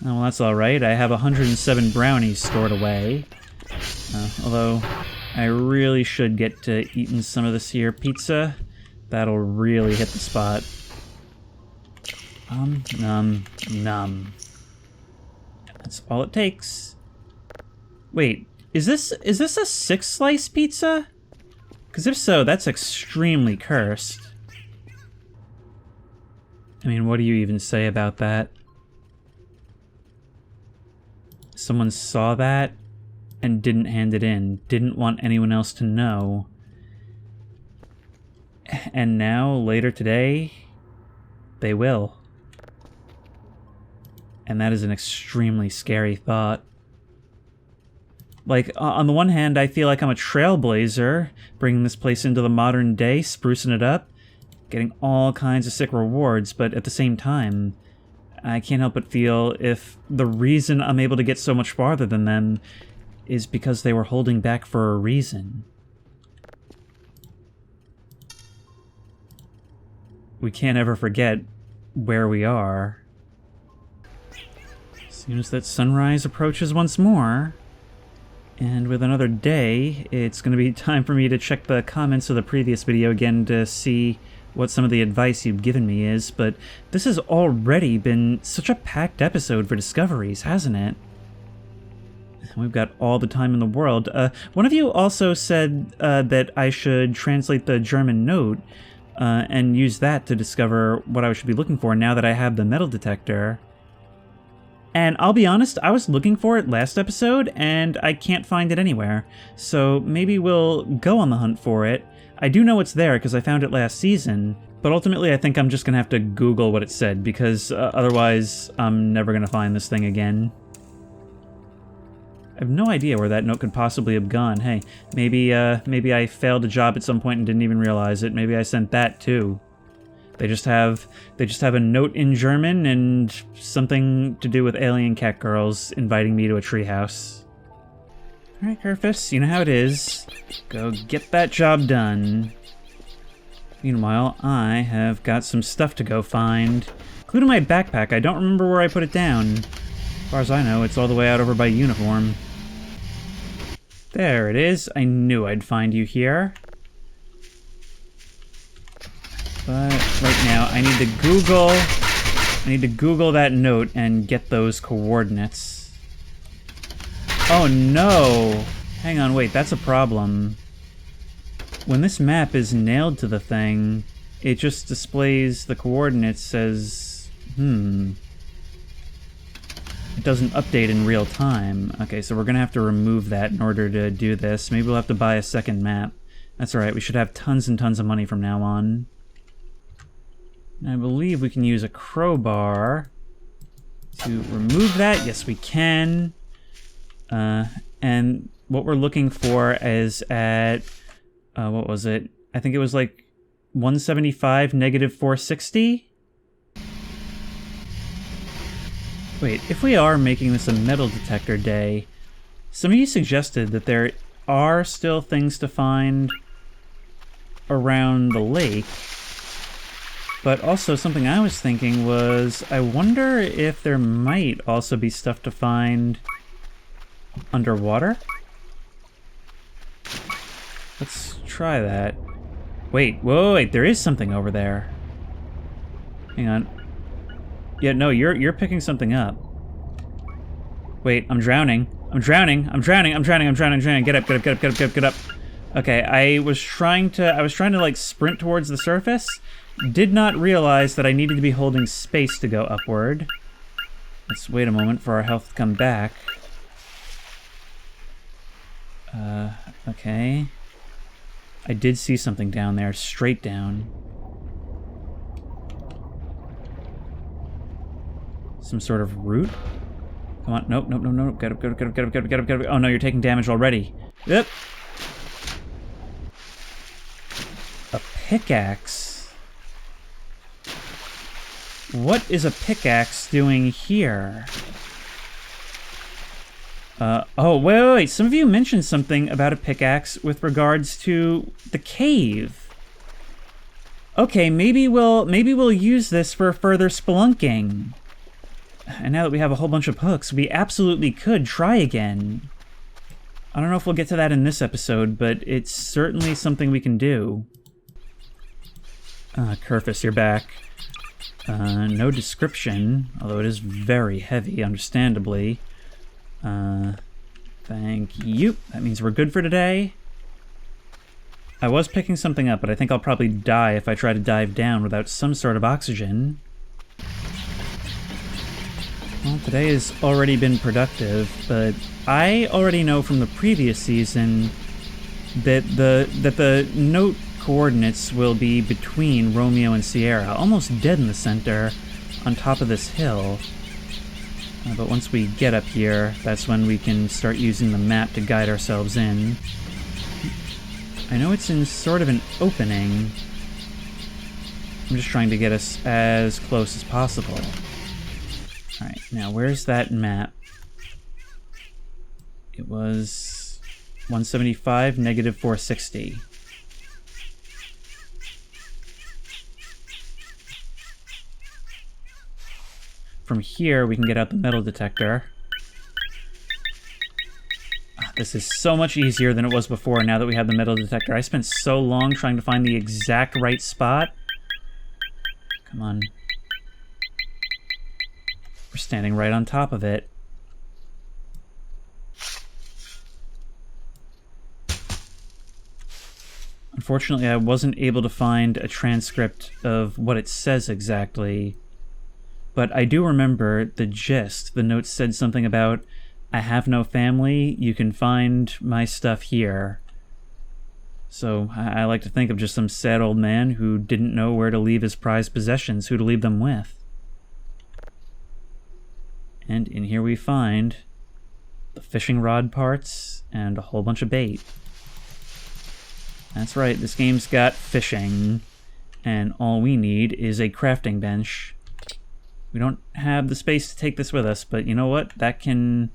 Oh, well, that's alright. I have 107 brownies stored away. Although, I really should get to eating some of this here pizza. That'll really hit the spot. Num. That's all it takes. Wait, is this a 6-slice pizza? Because if so, that's extremely cursed. I mean, what do you even say about that? Someone saw that and didn't hand it in, didn't want anyone else to know. And now, later today, they will. And that is an extremely scary thought. Like, on the one hand, I feel like I'm a trailblazer, bringing this place into the modern day, sprucing it up, getting all kinds of sick rewards, but at the same time, I can't help but feel if the reason I'm able to get so much farther than them is because they were holding back for a reason. We can't ever forget where we are. As soon as that sunrise approaches once more, and with another day, it's going to be time for me to check the comments of the previous video again to see what some of the advice you've given me is, but this has already been such a packed episode for discoveries, hasn't it? We've got all the time in the world. One of you also said that I should translate the German note and use that to discover what I should be looking for now that I have the metal detector. And I'll be honest, I was looking for it last episode, and I can't find it anywhere. So maybe we'll go on the hunt for it. I do know it's there because I found it last season, but ultimately I think I'm just going to have to Google what it said, because otherwise I'm never going to find this thing again. I have no idea where that note could possibly have gone. Hey, maybe I failed a job at some point and didn't even realize it. Maybe I sent that too. They just have a note in German and something to do with alien cat girls inviting me to a treehouse. Alright, Kerfus, you know how it is. Go get that job done. Meanwhile, I have got some stuff to go find, including my backpack. I don't remember where I put it down. As far as I know, it's all the way out over by uniform. There it is. I knew I'd find you here. But right now, I need to Google that note and get those coordinates. Oh no! Hang on, wait, that's a problem. When this map is nailed to the thing, it just displays the coordinates as... It doesn't update in real time. Okay, so we're gonna have to remove that in order to do this. Maybe we'll have to buy a second map. That's alright, we should have tons and tons of money from now on. I believe we can use a crowbar to remove that. Yes, we can. And what we're looking for is at... what was it? I think it was like 175, negative 460? Wait, if we are making this a metal detector day, some of you suggested that there are still things to find around the lake, but also something I was thinking was, I wonder if there might also be stuff to find underwater? Let's try that. Wait, whoa, wait, there is something over there. Hang on. Yeah, no, you're picking something up. Wait, I'm drowning. I'm drowning. I'm drowning. I'm drowning. I'm drowning. I'm drowning. Get up, get up, get up, get up, get up, get up. Okay, I was trying to like sprint towards the surface. Did not realize that I needed to be holding space to go upward. Let's wait a moment for our health to come back. Okay. I did see something down there, straight down. Some sort of root? Come on, nope, nope, nope, nope. Get up, get up, get up, get up, get up, get up, get up. Oh no, you're taking damage already. Yep. A pickaxe? What is a pickaxe doing here? Oh, wait. Some of you mentioned something about a pickaxe with regards to the cave. Okay, maybe we'll use this for further spelunking. And now that we have a whole bunch of hooks, we absolutely could try again. I don't know if we'll get to that in this episode, but it's certainly something we can do. Kerfus, you're back. No description, although it is very heavy, understandably. Thank you. That means we're good for today. I was picking something up, but I think I'll probably die if I try to dive down without some sort of oxygen. Well, today has already been productive, but I already know from the previous season that the note coordinates will be between Romeo and Sierra, almost dead in the center, on top of this hill. But once we get up here, that's when we can start using the map to guide ourselves in. I know it's in sort of an opening. I'm just trying to get us as close as possible. Alright, now where's that map? It was 175, negative 460. From here, we can get out the metal detector. This is so much easier than it was before now that we have the metal detector. I spent so long trying to find the exact right spot. Come on. We're standing right on top of it. Unfortunately, I wasn't able to find a transcript of what it says exactly. But I do remember the gist. The note said something about, I have no family, you can find my stuff here. So I like to think of just some sad old man who didn't know where to leave his prized possessions, who to leave them with. And in here we find the fishing rod parts and a whole bunch of bait. That's right, this game's got fishing. And all we need is a crafting bench. We don't have the space to take this with us, but you know what? That can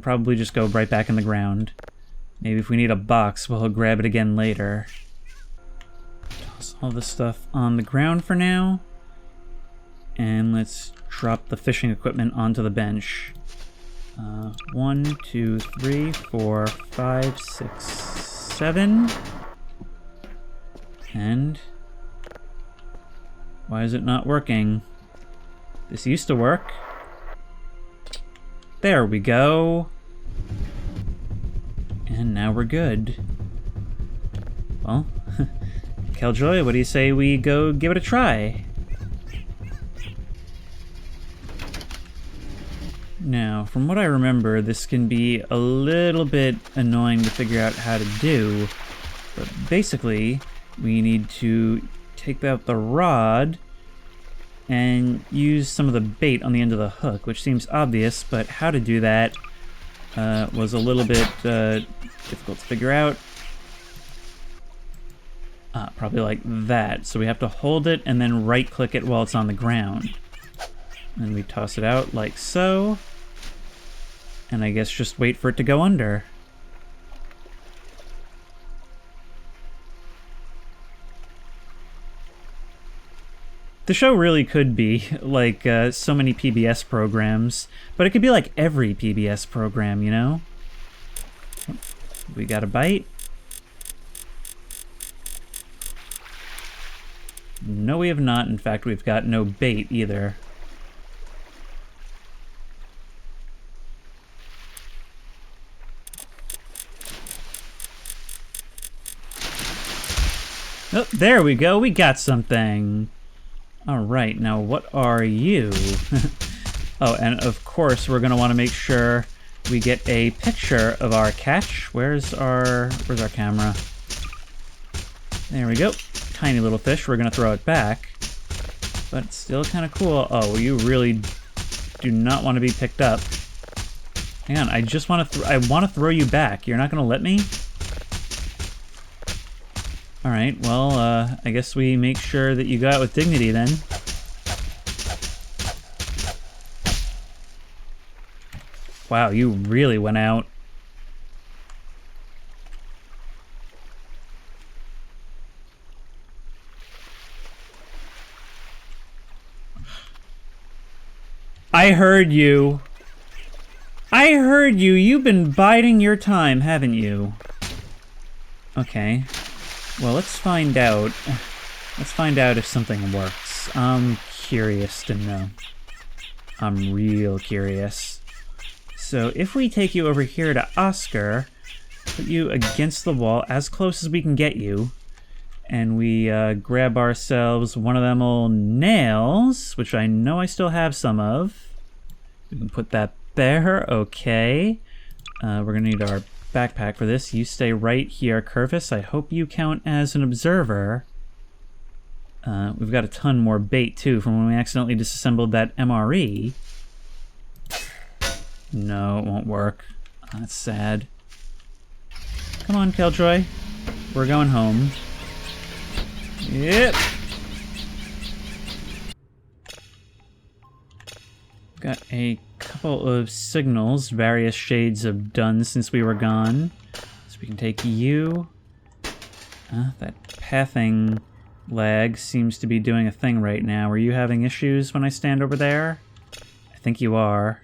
probably just go right back in the ground. Maybe if we need a box, we'll grab it again later. Toss all this stuff on the ground for now. And let's drop the fishing equipment onto the bench. 1, 2, 3, 4, 5, 6, 7. And why is it not working? This used to work. There we go. And now we're good. Well, Killjoy, what do you say we go give it a try? Now, from what I remember, this can be a little bit annoying to figure out how to do, but basically, we need to take out the rod and use some of the bait on the end of the hook, which seems obvious, but how to do that was a little bit difficult to figure out. Probably like that. So we have to hold it and then right-click it while it's on the ground. And we toss it out like so. And I guess just wait for it to go under. The show really could be like so many PBS programs, but it could be like every PBS program, you know? We got a bite? No, we have not. In fact, we've got no bait either. Oh, there we go. We got something. All right, now what are you? Oh, and of course we're gonna want to make sure we get a picture of our catch. Where's our camera? There we go. Tiny little fish. We're gonna throw it back, but it's still kind of cool. Oh, you really do not want to be picked up. Hang on, I just want to. I want to throw you back. You're not gonna let me? All right. Well, I guess we make sure that you go out with dignity then. Wow, you really went out. I heard you. I heard you. You've been biding your time, haven't you? Okay. Well, let's find out. Let's find out if something works. I'm curious to know. I'm real curious. So if we take you over here to Oscar, put you against the wall as close as we can get you, and we grab ourselves one of them old nails, which I know I still have some of. We can put that there, okay. We're gonna need our backpack for this. You stay right here, Curvis. I hope you count as an observer. We've got a ton more bait, too, from when we accidentally disassembled that MRE. No, it won't work. That's sad. Come on, Killjoy. We're going home. Yep. Got a couple of signals, various shades of done since we were gone. So we can take you. That pathing lag seems to be doing a thing right now. Are you having issues when I stand over there? I think you are.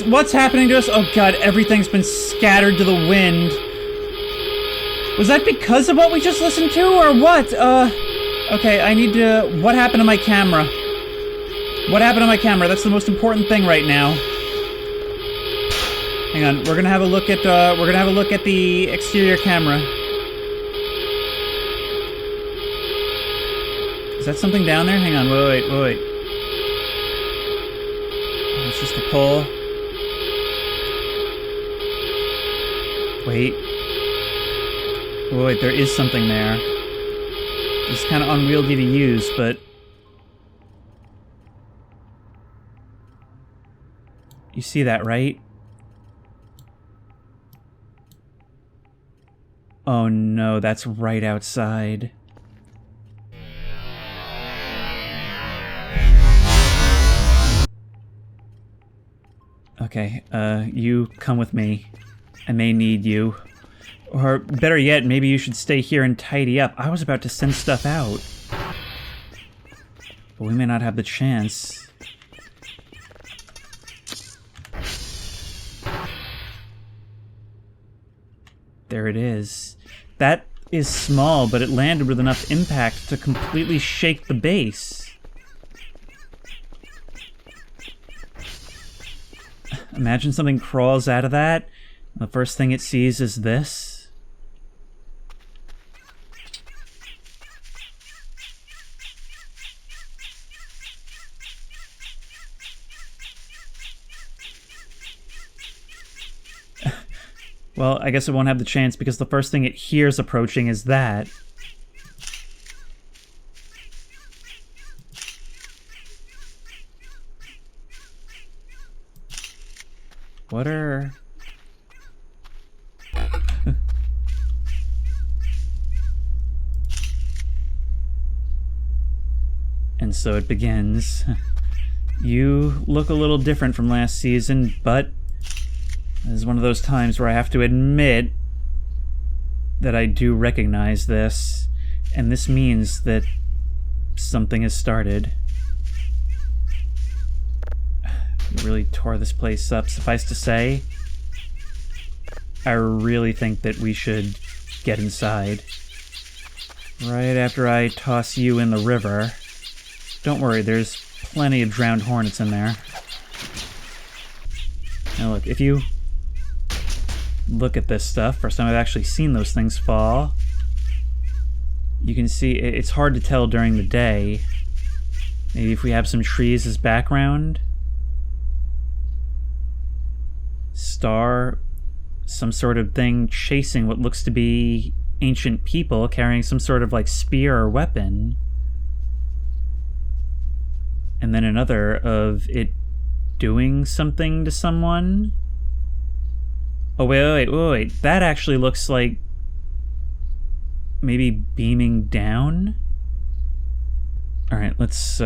What's happening to us? Oh god, everything's been scattered to the wind. Was that because of what we just listened to, or what? Okay, I need to... What happened to my camera? What happened to my camera? That's the most important thing right now. Hang on, we're gonna have a look at the exterior camera. Is that something down there? Hang on, wait. Oh, it's just a pole. Wait. Wait, there is something there. It's kind of unwieldy to use, but... You see that, right? Oh no, that's right outside. Okay, you come with me. I may need you. Or better yet, maybe you should stay here and tidy up. I was about to send stuff out. But we may not have the chance. There it is. That is small, but it landed with enough impact to completely shake the base. Imagine something crawls out of that. The first thing it sees is this. Well, I guess it won't have the chance because the first thing it hears approaching is that. What are... And so it begins. You look a little different from last season, but this is one of those times where I have to admit that I do recognize this, and this means that something has started. You really tore this place up. Suffice to say, I really think that we should get inside. Right after I toss you in the river. Don't worry, there's plenty of drowned hornets in there. Now look, if you look at this stuff, first time I've actually seen those things fall, you can see it's hard to tell during the day. Maybe if we have some trees as background. Star, some sort of thing chasing what looks to be ancient people carrying some sort of like spear or weapon. And then another of it doing something to someone. Oh, wait. That actually looks like maybe beaming down. All right, let's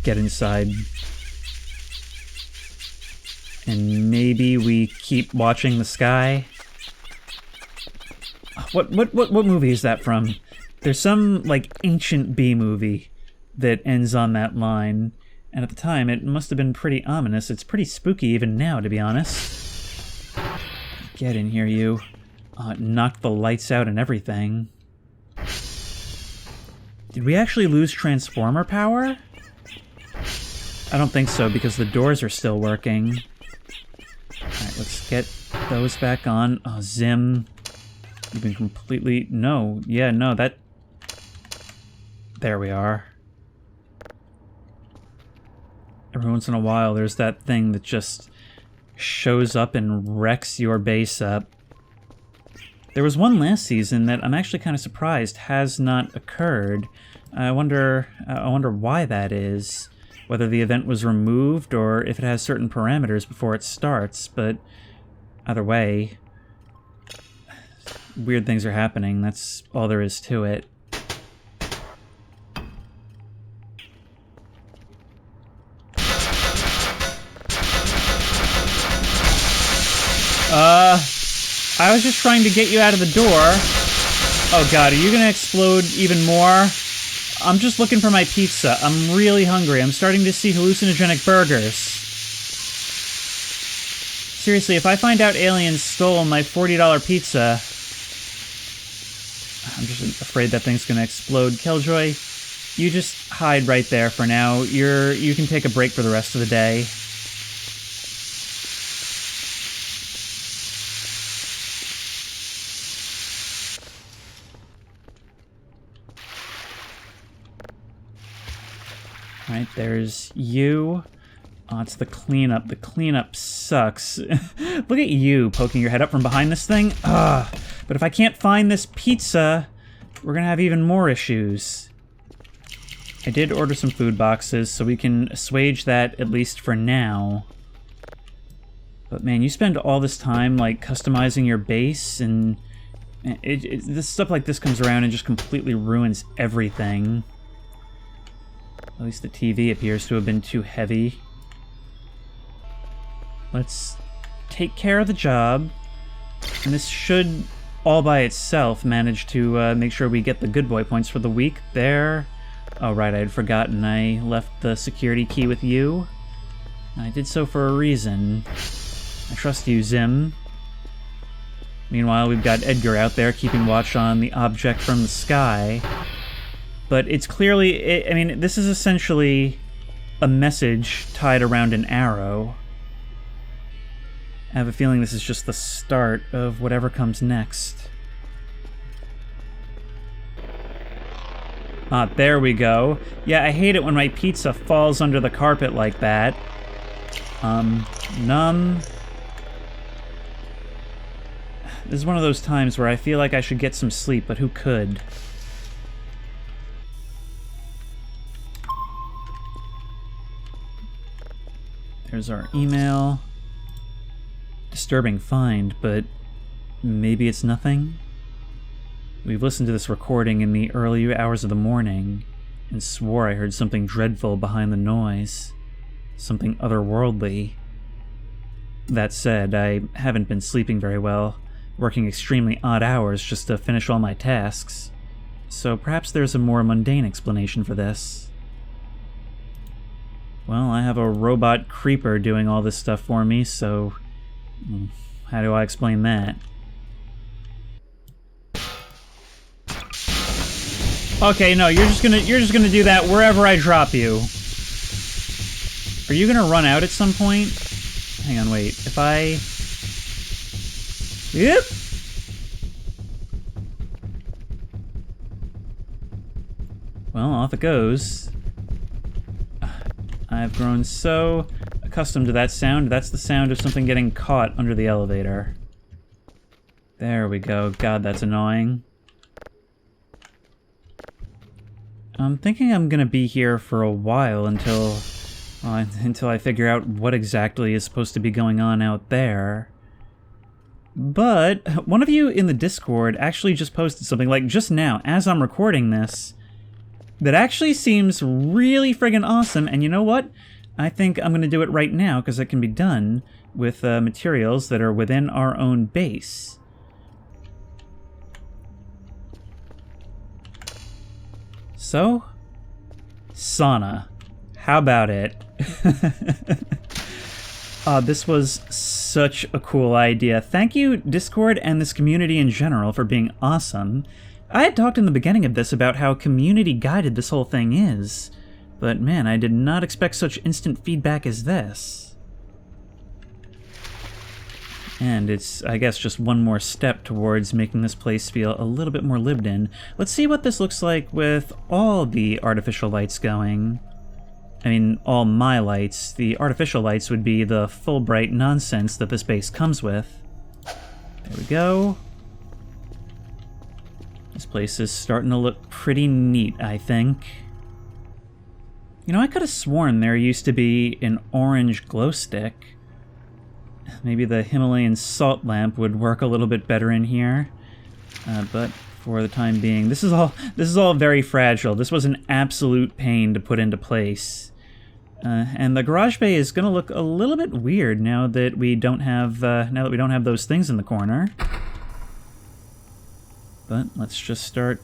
get inside. And maybe we keep watching the sky. What movie is that from? There's some like ancient B movie that ends on that line, and at the time it must have been pretty ominous. It's pretty spooky even now, to be honest. Get in here, you. Knock the lights out and everything. Did we actually lose transformer power? I don't think so, because the doors are still working. Alright, let's get those back on. Oh, Zim. You've been completely... No. Yeah, no, that... There we are. Every once in a while, there's that thing that just shows up and wrecks your base up. There was one last season that I'm actually kind of surprised has not occurred. I wonder why that is. Whether the event was removed or if it has certain parameters before it starts, but either way, weird things are happening. That's all there is to it. I was just trying to get you out of the door. Oh god, are you gonna explode even more? I'm just looking for my pizza. I'm really hungry. I'm starting to see hallucinogenic burgers. Seriously, if I find out aliens stole my $40 pizza... I'm just afraid that thing's gonna explode. Killjoy, you just hide right there for now. You can take a break for the rest of the day. Alright, there's you. Oh, it's the cleanup. The cleanup sucks. Look at you poking your head up from behind this thing. Ugh. But if I can't find this pizza, we're gonna have even more issues. I did order some food boxes, so we can assuage that at least for now. But man, you spend all this time, like, customizing your base, and this stuff like this comes around and just completely ruins everything. At least the TV appears to have been too heavy. Let's take care of the job, and this should, all by itself, manage to make sure we get the good boy points for the week. There. Oh, right, I had forgotten I left the security key with you. I did so for a reason. I trust you, Zim. Meanwhile, we've got Edgar out there keeping watch on the object from the sky. But it's clearly, I mean, this is essentially a message tied around an arrow. I have a feeling this is just the start of whatever comes next. Ah, there we go. Yeah, I hate it when my pizza falls under the carpet like that. Numb. This is one of those times where I feel like I should get some sleep, but who could? There's our email. Disturbing find, but maybe it's nothing? We've listened to this recording in the early hours of the morning and swore I heard something dreadful behind the noise. Something otherworldly. That said, I haven't been sleeping very well, working extremely odd hours just to finish all my tasks. So perhaps there's a more mundane explanation for this. Well, I have a robot creeper doing all this stuff for me, so how do I explain that? Okay, no, you're just gonna do that wherever I drop you. Are you gonna run out at some point? Hang on, wait. If I... Yep. Well, off it goes. I've grown so accustomed to that sound. That's the sound of something getting caught under the elevator. There we go. God, that's annoying. I'm thinking I'm gonna be here for a while until I figure out what exactly is supposed to be going on out there. But one of you in the Discord actually just posted something, like just now, as I'm recording this, that actually seems really friggin' awesome, and you know what? I think I'm gonna do it right now, because it can be done with materials that are within our own base. So, sauna. How about it? This was such a cool idea. Thank you, Discord, and this community in general for being awesome. I had talked in the beginning of this about how community-guided this whole thing is, but man, I did not expect such instant feedback as this. And it's, I guess, just one more step towards making this place feel a little bit more lived in. Let's see what this looks like with all the artificial lights going. I mean, all my lights. The artificial lights would be the full bright nonsense that this base comes with. There we go. This place is starting to look pretty neat, I think. You know, I could have sworn there used to be an orange glow stick. Maybe the Himalayan salt lamp would work a little bit better in here. But for the time being, this is all very fragile. This was an absolute pain to put into place. And the garage bay is going to look a little bit weird now that we don't have those things in the corner. But let's just start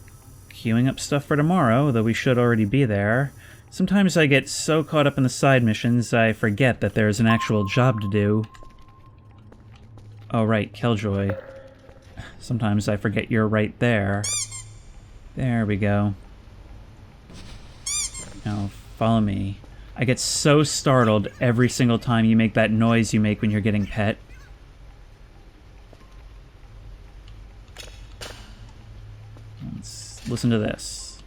queuing up stuff for tomorrow, though we should already be there. Sometimes I get so caught up in the side missions, I forget that there's an actual job to do. Oh, right, Killjoy. Sometimes I forget you're right there. There we go. Now, follow me. I get so startled every single time you make that noise you make when you're getting pet. Let's listen to this.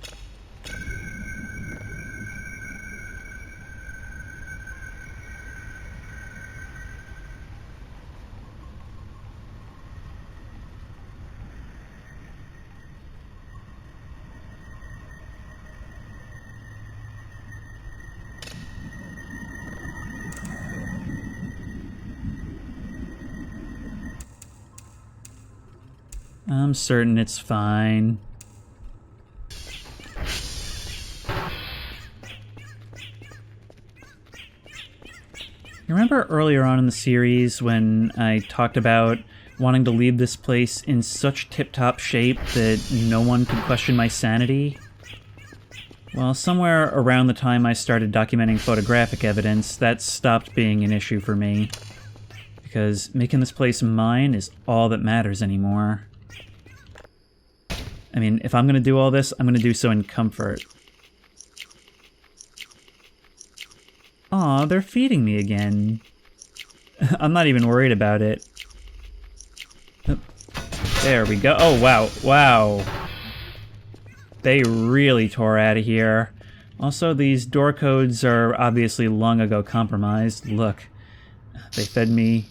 I'm certain it's fine. You remember earlier on in the series when I talked about wanting to leave this place in such tip-top shape that no one could question my sanity? Well, somewhere around the time I started documenting photographic evidence, that stopped being an issue for me. Because making this place mine is all that matters anymore. I mean, if I'm gonna do all this, I'm gonna do so in comfort. Aw, they're feeding me again. I'm not even worried about it. There we go. Oh, wow. Wow. They really tore out of here. Also, these door codes are obviously long ago compromised. Look, they fed me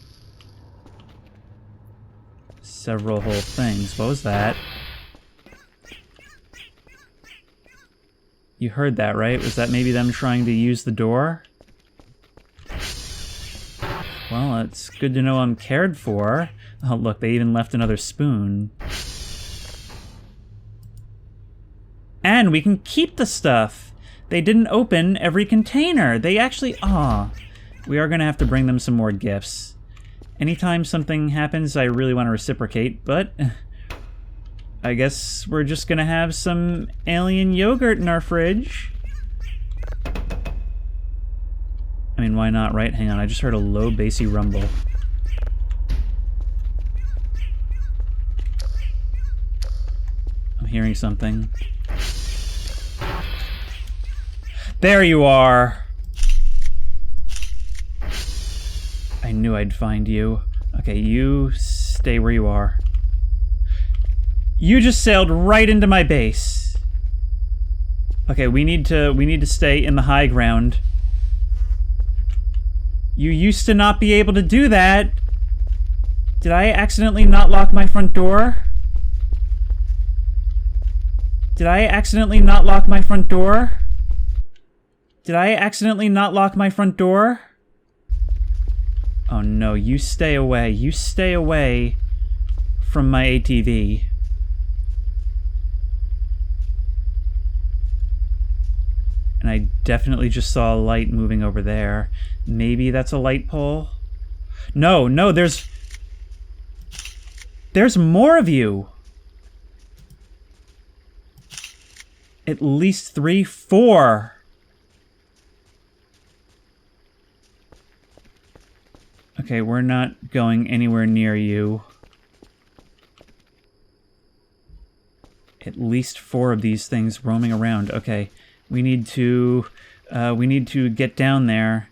several whole things. What was that? You heard that, right? Was that maybe them trying to use the door? Well, it's good to know I'm cared for. Oh, look, they even left another spoon. And we can keep the stuff! They didn't open every container! They actually... Aw. We are gonna have to bring them some more gifts. Anytime something happens, I really want to reciprocate, but... I guess we're just gonna have some alien yogurt in our fridge. I mean, why not, right? Hang on, I just heard a low, bassy rumble. I'm hearing something. There you are! I knew I'd find you. Okay, you stay where you are. You just sailed right into my base. Okay, we need to stay in the high ground. You used to not be able to do that. Did I accidentally not lock my front door? Did I accidentally not lock my front door? Did I accidentally not lock my front door? Oh no, you stay away. You stay away from my ATV. And I definitely just saw a light moving over there. Maybe that's a light pole? No, no, there's more of you! At least 3, 4! Okay, we're not going anywhere near you. At least 4 of these things roaming around. Okay. We need to get down there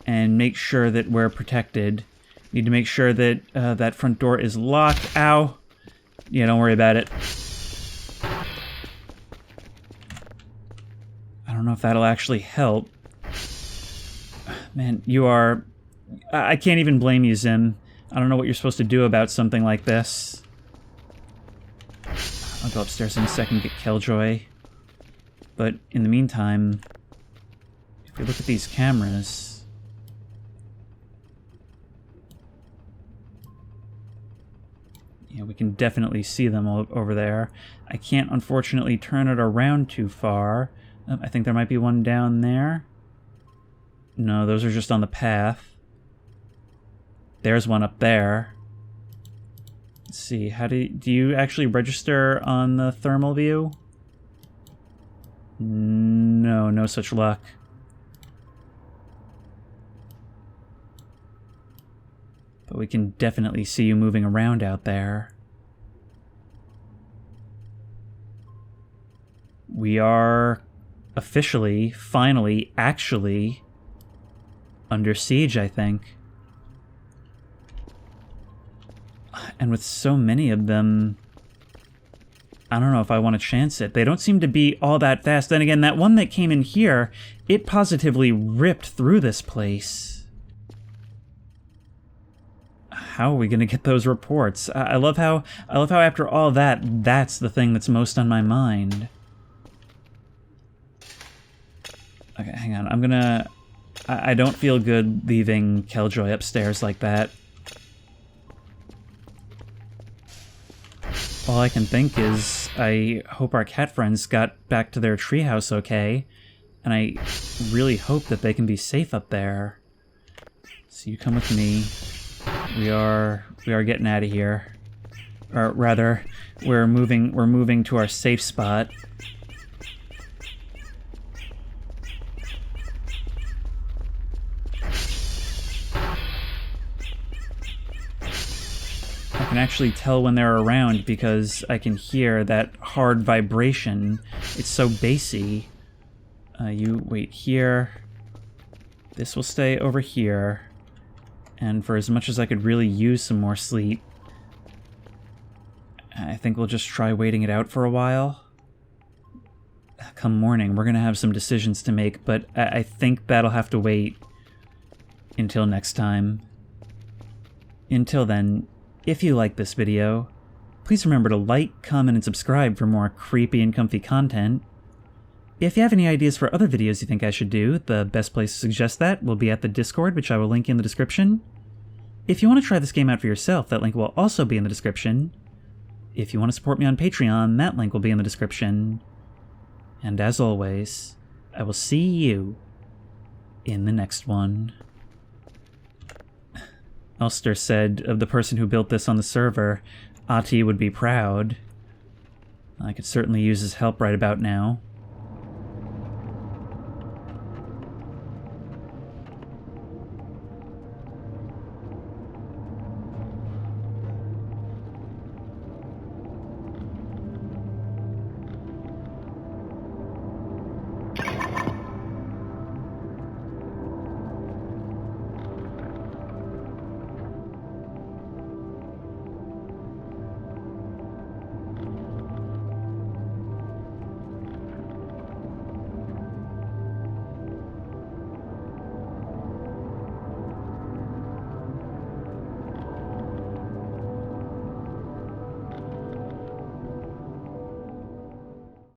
and make sure that we're protected. Need to make sure that that front door is locked. Ow! Yeah, don't worry about it. I don't know if that'll actually help. Man, you are... I can't even blame you, Zim. I don't know what you're supposed to do about something like this. I'll go upstairs in a second and get Killjoy. But in the meantime, if we look at these cameras... Yeah, we can definitely see them over there. I can't, unfortunately, turn it around too far. I think there might be one down there. No, those are just on the path. There's one up there. Let's see, how do you actually register on the thermal view? No, no such luck. But we can definitely see you moving around out there. We are officially, finally, actually under siege, I think. And with so many of them, I don't know if I want to chance it. They don't seem to be all that fast. Then again, that one that came in here, it positively ripped through this place. How are we going to get those reports? I love how after all that, that's the thing that's most on my mind. Okay, hang on. I'm gonna... I don't feel good leaving Killjoy upstairs like that. All I can think is I hope our cat friends got back to their treehouse okay, and I really hope that they can be safe up there. So you come with me. We are getting out of here. Or rather, we're moving to our safe spot. I can actually tell when they're around because I can hear that hard vibration. It's so bassy. You wait here. This will stay over here. And for as much as I could really use some more sleep, I think we'll just try waiting it out for a while. Come morning, we're gonna have some decisions to make, but I think that'll have to wait until next time. Until then, if you like this video, please remember to like, comment, and subscribe for more creepy and comfy content. If you have any ideas for other videos you think I should do, the best place to suggest that will be at the Discord, which I will link in the description. If you want to try this game out for yourself, that link will also be in the description. If you want to support me on Patreon, that link will be in the description. And as always, I will see you in the next one. Elster said of the person who built this on the server, Ati would be proud. I could certainly use his help right about now.